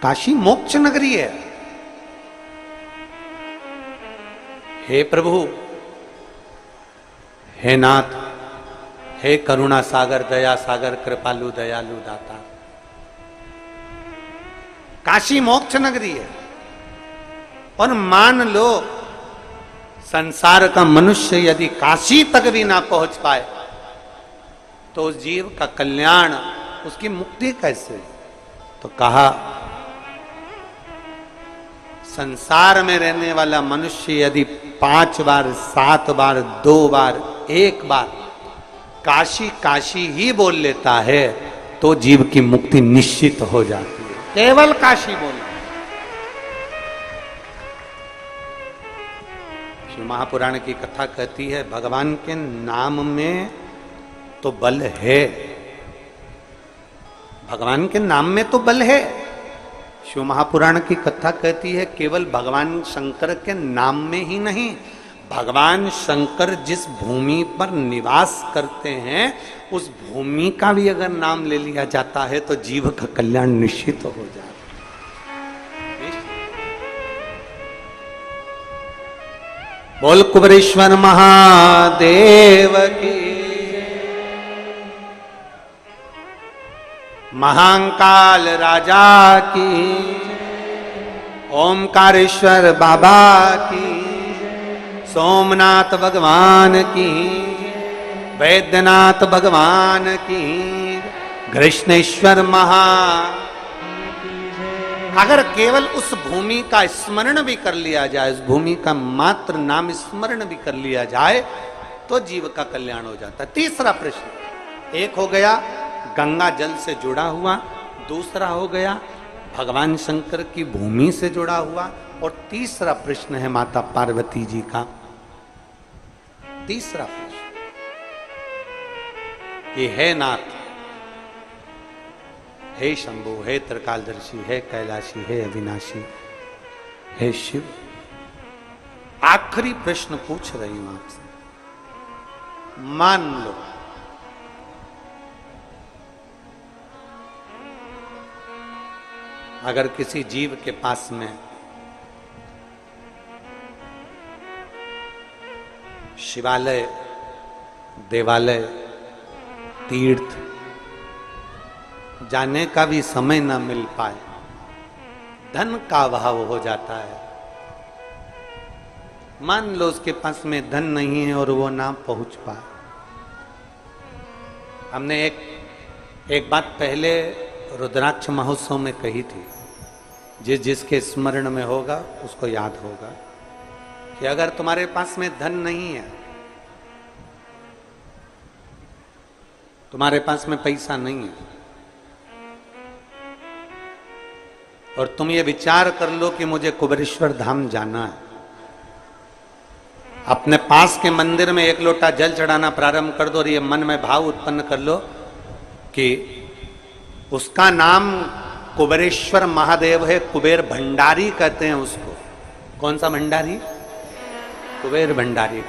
काशी मोक्ष नगरी है। हे प्रभु, हे नाथ, हे करुणा सागर, दया सागर, कृपालु दयालु दाता, काशी मोक्ष नगरी है। और मान लो संसार का मनुष्य यदि काशी तक भी ना पहुंच पाए तो उस जीव का कल्याण, उसकी मुक्ति कैसे? तो कहा संसार में रहने वाला मनुष्य यदि 5 बार, 7 बार, 2 बार, 1 बार काशी काशी ही बोल लेता है तो जीव की मुक्ति निश्चित हो जाती है, केवल काशी बोलना। शिव महापुराण की कथा कहती है भगवान के नाम में तो बल है, भगवान के नाम में तो बल है। शिव महापुराण की कथा कहती है केवल भगवान शंकर के नाम में ही नहीं, भगवान शंकर जिस भूमि पर निवास करते हैं उस भूमि का भी अगर नाम ले लिया जाता है तो जीव का कल्याण निश्चित हो जाता है। बोल कुबरेश्वर महादेव की, महाकाल राजा की, ओमकारेश्वर बाबा की, सोमनाथ भगवान की, वैद्यनाथ भगवान की, कृष्णेश्वर महा। अगर केवल उस भूमि का स्मरण भी कर लिया जाए, उस भूमि का मात्र नाम स्मरण भी कर लिया जाए तो जीव का कल्याण हो जाता है। तीसरा प्रश्न, एक हो गया गंगा जल से जुड़ा हुआ, दूसरा हो गया भगवान शंकर की भूमि से जुड़ा हुआ, और तीसरा प्रश्न है माता पार्वती जी का। तीसरा प्रश्न ये है नाथ, हे शंभु, हे त्रिकालदर्शी, हे कैलाशी, हे अविनाशी, हे शिव, आखिरी प्रश्न पूछ रही हूं आपसे। मान लो अगर किसी जीव के पास में शिवालय, देवालय, तीर्थ जाने का भी समय न मिल पाए, धन का अभाव हो जाता है, मान लो उसके पास में धन नहीं है और वो ना पहुंच पाए। हमने एक बात पहले रुद्राक्ष महोत्सव में कही थी, जिसके स्मरण में होगा उसको याद होगा कि अगर तुम्हारे पास में धन नहीं है, तुम्हारे पास में पैसा नहीं है, और तुम ये विचार कर लो कि मुझे कुबेरेश्वर धाम जाना है, अपने पास के मंदिर में 1 लोटा जल चढ़ाना प्रारंभ कर दो और ये मन में भाव उत्पन्न कर लो कि उसका नाम कुबेरेश्वर महादेव है, कुबेर भंडारी कहते हैं उसको। कौन सा भंडारी? कुबेर भंडारी।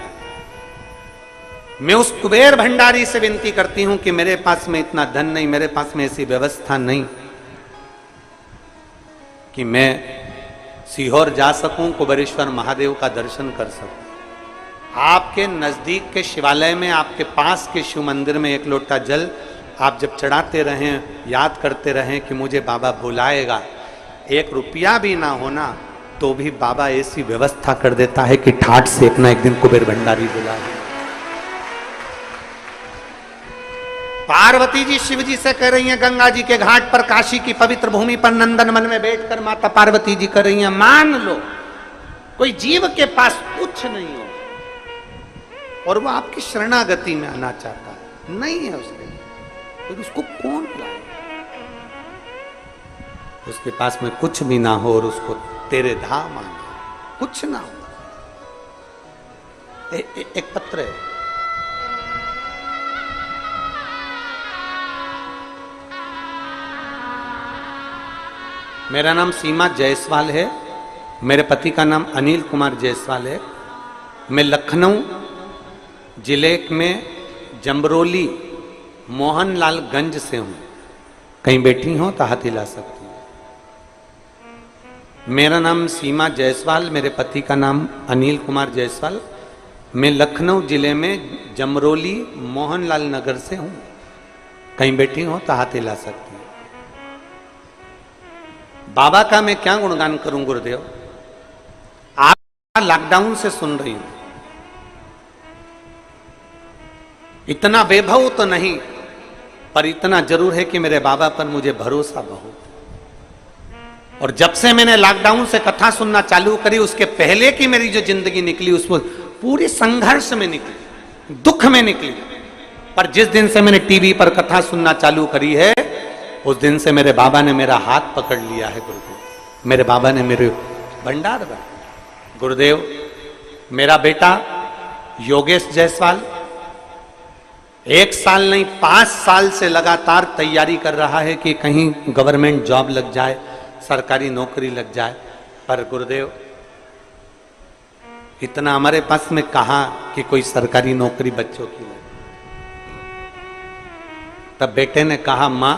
मैं उस कुबेर भंडारी से विनती करती हूं कि मेरे पास में इतना धन नहीं, मेरे पास में ऐसी व्यवस्था नहीं कि मैं सीहोर जा सकूं, कुबेरेश्वर महादेव का दर्शन कर सकूं। आपके नजदीक के शिवालय में, आपके पास के शिव मंदिर में 1 लोटा जल आप जब चढ़ाते रहें, याद करते रहें कि मुझे बाबा बुलाएगा, 1 रुपया भी ना होना तो भी बाबा ऐसी व्यवस्था कर देता है कि ठाठ से एक ना एक दिन कुबेर भंडारी बुलाए। पार्वती जी शिव जी से कह रही हैं, गंगा जी के घाट पर, काशी की पवित्र भूमि पर, नंदन वन में बैठकर माता पार्वती जी कह रही हैं, मान लो कोई जीव के पास कुछ नहीं हो और वो आपकी शरणागति में आना चाहता है, नहीं है उसके लिए, फिर उसको कौन लाए? उसके पास में कुछ भी ना हो और उसको तेरे धाम आना, कुछ ना हो। एक पत्र है, मेरा नाम सीमा जायसवाल है, मेरे पति का नाम अनिल कुमार जायसवाल है। मैं लखनऊ जिले में जमरोली मोहनलालगंज से हूं। कहीं बैठी हो तो हाथ हिला सकती हूं। मेरा नाम सीमा जायसवाल, मेरे पति का नाम अनिल कुमार जायसवाल। मैं लखनऊ जिले में जमरोली मोहनलाल नगर से हूं। कहीं बैठी हो तो हाथ हिला सकती हैं। बाबा का मैं क्या गुणगान करूं गुरुदेव। आप लॉकडाउन से सुन रही हूं, इतना वैभव तो नहीं, पर इतना जरूर है कि मेरे बाबा पर मुझे भरोसा बहुत। और जब से मैंने लॉकडाउन से कथा सुनना चालू करी, उसके पहले की मेरी जो जिंदगी निकली उसमें पूरी संघर्ष में निकली, दुख में निकली। पर जिस दिन से मैंने टीवी पर कथा सुनना चालू करी है, उस दिन से मेरे बाबा ने मेरा हाथ पकड़ लिया है गुरुदेव। मेरे बाबा ने मेरे भंडार बना। गुरुदेव, मेरा बेटा योगेश जायसवाल 1 साल नहीं 5 साल से लगातार तैयारी कर रहा है कि कहीं गवर्नमेंट जॉब लग जाए, सरकारी नौकरी लग जाए। पर गुरुदेव, इतना हमारे पास में कहा कि कोई सरकारी नौकरी बच्चों की लगे। तब बेटे ने कहा, मां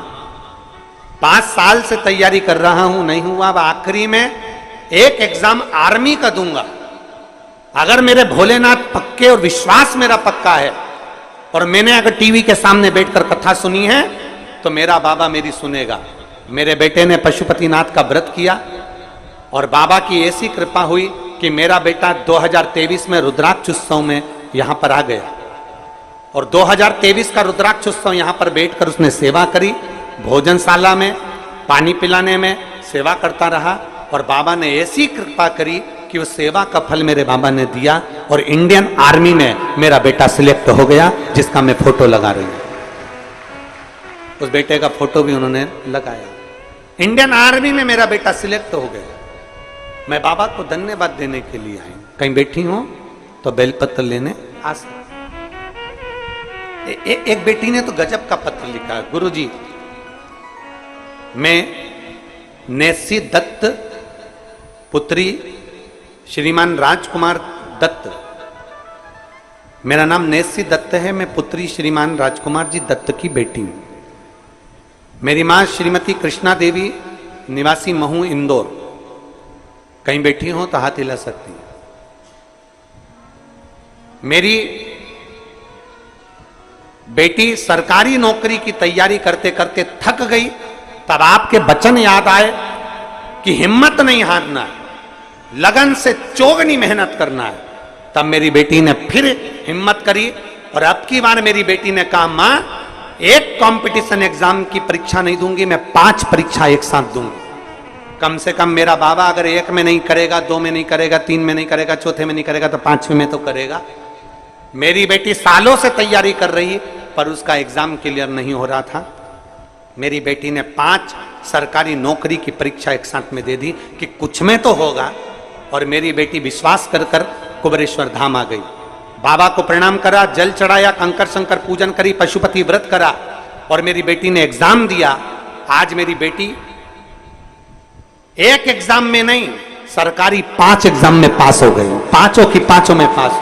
5 साल से तैयारी कर रहा हूं, नहीं हुआ। अब आखिरी में एक एग्जाम आर्मी का दूंगा। अगर मेरे भोलेनाथ पक्के और विश्वास मेरा पक्का है, और मैंने अगर टीवी के सामने बैठकर कथा सुनी है, तो मेरा बाबा मेरी सुनेगा। मेरे बेटे ने पशुपतिनाथ का व्रत किया, और बाबा की ऐसी कृपा हुई कि मेरा बेटा 2023 में रुद्राक्ष उत्सव में यहां पर आ गया। और 2023 का रुद्राक्ष उत्सव यहां पर बैठकर उसने सेवा करी। भोजनशाला में पानी पिलाने में सेवा करता रहा, और बाबा ने ऐसी कृपा करी कि उस सेवा का फल मेरे बाबा ने दिया, और इंडियन आर्मी में मेरा बेटा सिलेक्ट हो गया, जिसका मैं फोटो लगा रही हूं। उस बेटे का फोटो भी उन्होंने लगाया। इंडियन आर्मी में मेरा बेटा सिलेक्ट हो गया। मैं बाबा को धन्यवाद देने के लिए आई। कहीं बैठी हूं तो बेलपत्र लेने आ सकते। एक बेटी ने तो गजब का पत्र लिखा, गुरुजी मैं नेसी दत्त पुत्री श्रीमान राजकुमार दत्त, मेरा नाम नेसी दत्त है, मैं पुत्री श्रीमान राजकुमार जी दत्त की बेटी हूं। मेरी मां श्रीमती कृष्णा देवी, निवासी महू इंदौर। कहीं बैठी हो तो हाथ हिला सकती है। मेरी बेटी सरकारी नौकरी की तैयारी करते करते थक गई। तब आपके वचन याद आए कि हिम्मत नहीं हारना है, लगन से चौगनी मेहनत करना है। तब मेरी बेटी ने फिर हिम्मत करी, और अब की बार मेरी बेटी ने कहा, मां एक कंपटीशन एग्जाम की परीक्षा नहीं दूंगी, मैं 5 परीक्षा एक साथ दूंगी। कम से कम मेरा बाबा अगर 1 में नहीं करेगा, 2 में नहीं करेगा, 3 में नहीं करेगा, 4थे में नहीं करेगा, तो 5वें में तो करेगा। मेरी बेटी सालों से तैयारी कर रही, पर उसका एग्जाम क्लियर नहीं हो रहा था। मेरी बेटी ने 5 सरकारी नौकरी की परीक्षा एक साथ में दे दी कि कुछ में तो होगा। और मेरी बेटी विश्वास कर कर कुबेरेश्वर धाम आ गई। बाबा को प्रणाम करा, जल चढ़ाया, कंकर शंकर पूजन करी, पशुपति व्रत करा, और मेरी बेटी ने एग्जाम दिया। आज मेरी बेटी एक एग्जाम में नहीं, सरकारी 5 एग्जाम में पास हो गई, 5 की 5 में पास।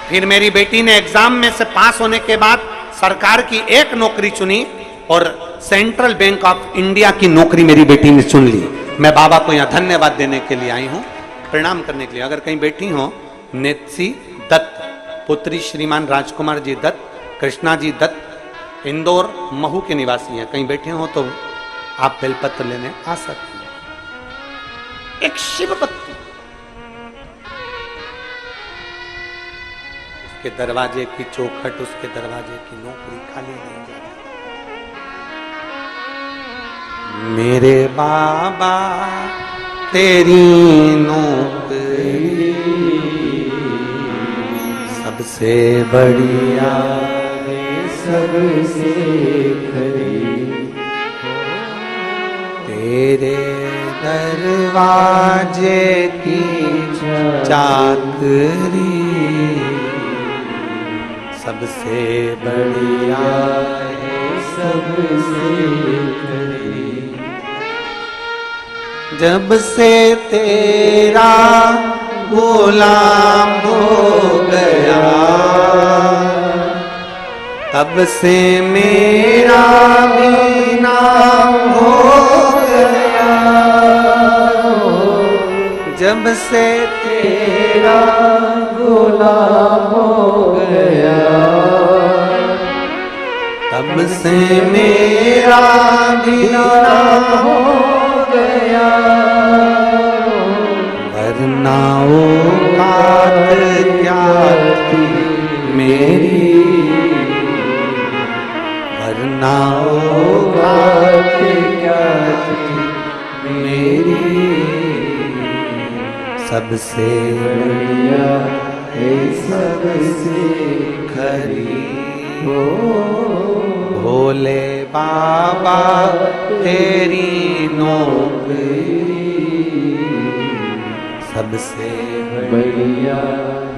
फिर मेरी बेटी ने एग्जाम में से पास होने के बाद सरकार की एक नौकरी चुनी, और सेंट्रल बैंक ऑफ इंडिया की नौकरी मेरी बेटी ने चुन ली। मैं बाबा को यहां धन्यवाद देने के लिए आई हूं, प्रणाम करने के लिए। अगर कहीं बैठी हो, नेत्सी दत्त पुत्री श्रीमान राजकुमार जी दत्त, कृष्णा जी दत्त, इंदौर महू के निवासी हैं। कहीं बैठे हो तो आप बेलपत्र लेने आ सकते हैं। एक शिव भक्ति, उसके दरवाजे की चौखट, उसके दरवाजे की नौकरी खाली नहीं जाती। मेरे बाबा तेरी नौकरी सबसे बढ़िया है, सबसे खरी, तेरे दरवाजे की चाकरी सबसे बढ़िया है, सबसे खरी। जब से तेरा गुलाम हो गया, तब से मेरा भी नाम हो गया। जब से तेरा गुलाम हो गया, तब से मेरा भी नाम हो गया, वरना औकात क्या थी मेरी, वरना औकात क्या थी मेरी, सबसे बढ़िया है सबसे खरी हो भोले बाबा तेरी नौकरी, सबसे बढ़िया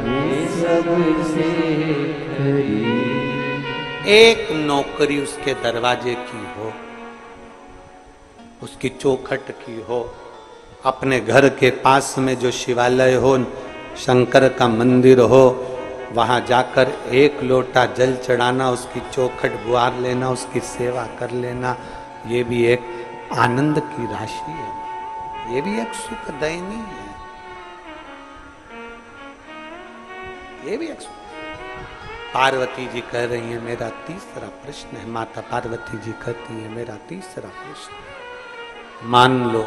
है सबसे खरी। एक नौकरी उसके दरवाजे की हो, उसकी चौखट की हो, अपने घर के पास में जो शिवालय हो, शंकर का मंदिर हो, वहां जाकर एक लोटा जल चढ़ाना, उसकी चौखट बुआर लेना, उसकी सेवा कर लेना, ये भी एक आनंद की राशि है, ये भी एक सुखदायिनी है, ये भी एक सुख। पार्वती जी कह रही है मेरा तीसरा प्रश्न है, माता पार्वती जी कहती है मेरा तीसरा प्रश्न, मान लो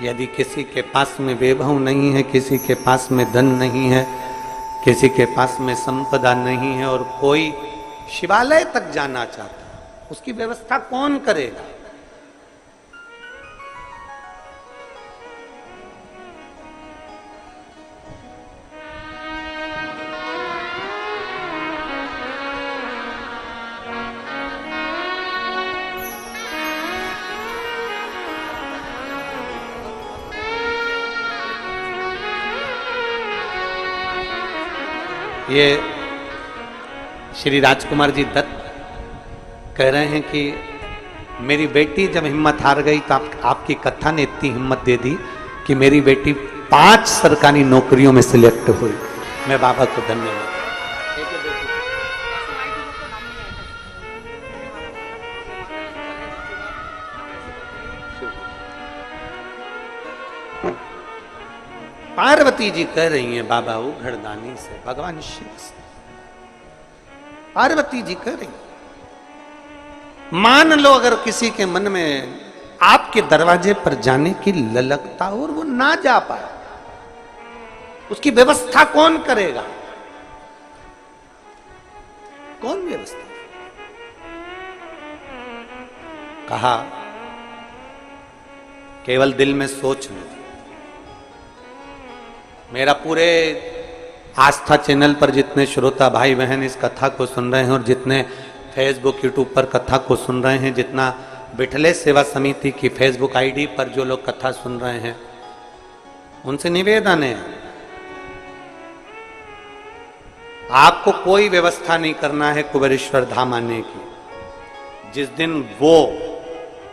यदि किसी के पास में वैभव नहीं है, किसी के पास में धन नहीं है, किसी के पास में संपदा नहीं है और कोई शिवालय तक जाना चाहता है, उसकी व्यवस्था कौन करेगा? ये श्री राजकुमार जी दत्त कह रहे हैं कि मेरी बेटी जब हिम्मत हार गई तो आपकी कथा ने इतनी हिम्मत दे दी कि मेरी बेटी 5 सरकारी नौकरियों में सिलेक्ट हुई। मैं बाबा को धन्यवाद। पार्वती जी कह रही हैं बाबा उघड़दानी से, भगवान शिव से। पार्वती जी कह रही, मान लो अगर किसी के मन में आपके दरवाजे पर जाने की ललकता और वो ना जा पाए, उसकी व्यवस्था कौन करेगा? कौन व्यवस्था? कहा केवल दिल में सोच लो। मेरा पूरे आस्था चैनल पर जितने श्रोता भाई बहन इस कथा को सुन रहे हैं और जितने फेसबुक यूट्यूब पर कथा को सुन रहे हैं, जितना बिठले सेवा समिति की फेसबुक आईडी पर जो लोग कथा सुन रहे हैं, उनसे निवेदन है आपको कोई व्यवस्था नहीं करना है कुबेरेश्वर धाम आने की। जिस दिन वो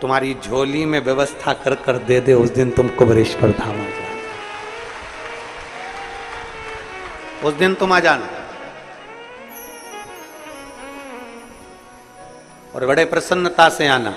तुम्हारी झोली में व्यवस्था कर कर दे दे, उस दिन तुम कुबेरेश्वर धाम आ जाओ, उस दिन तुम आ जाना। और बड़े प्रसन्नता से आना।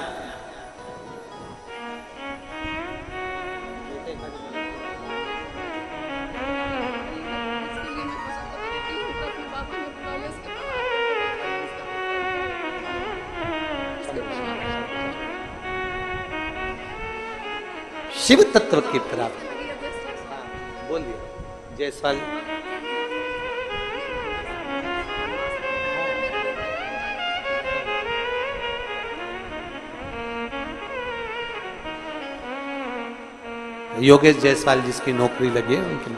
शिव तत्व की प्राप्ति। बोलिए जयसवाल। योगेश जायसवाल जिसकी नौकरी लगी है उनकी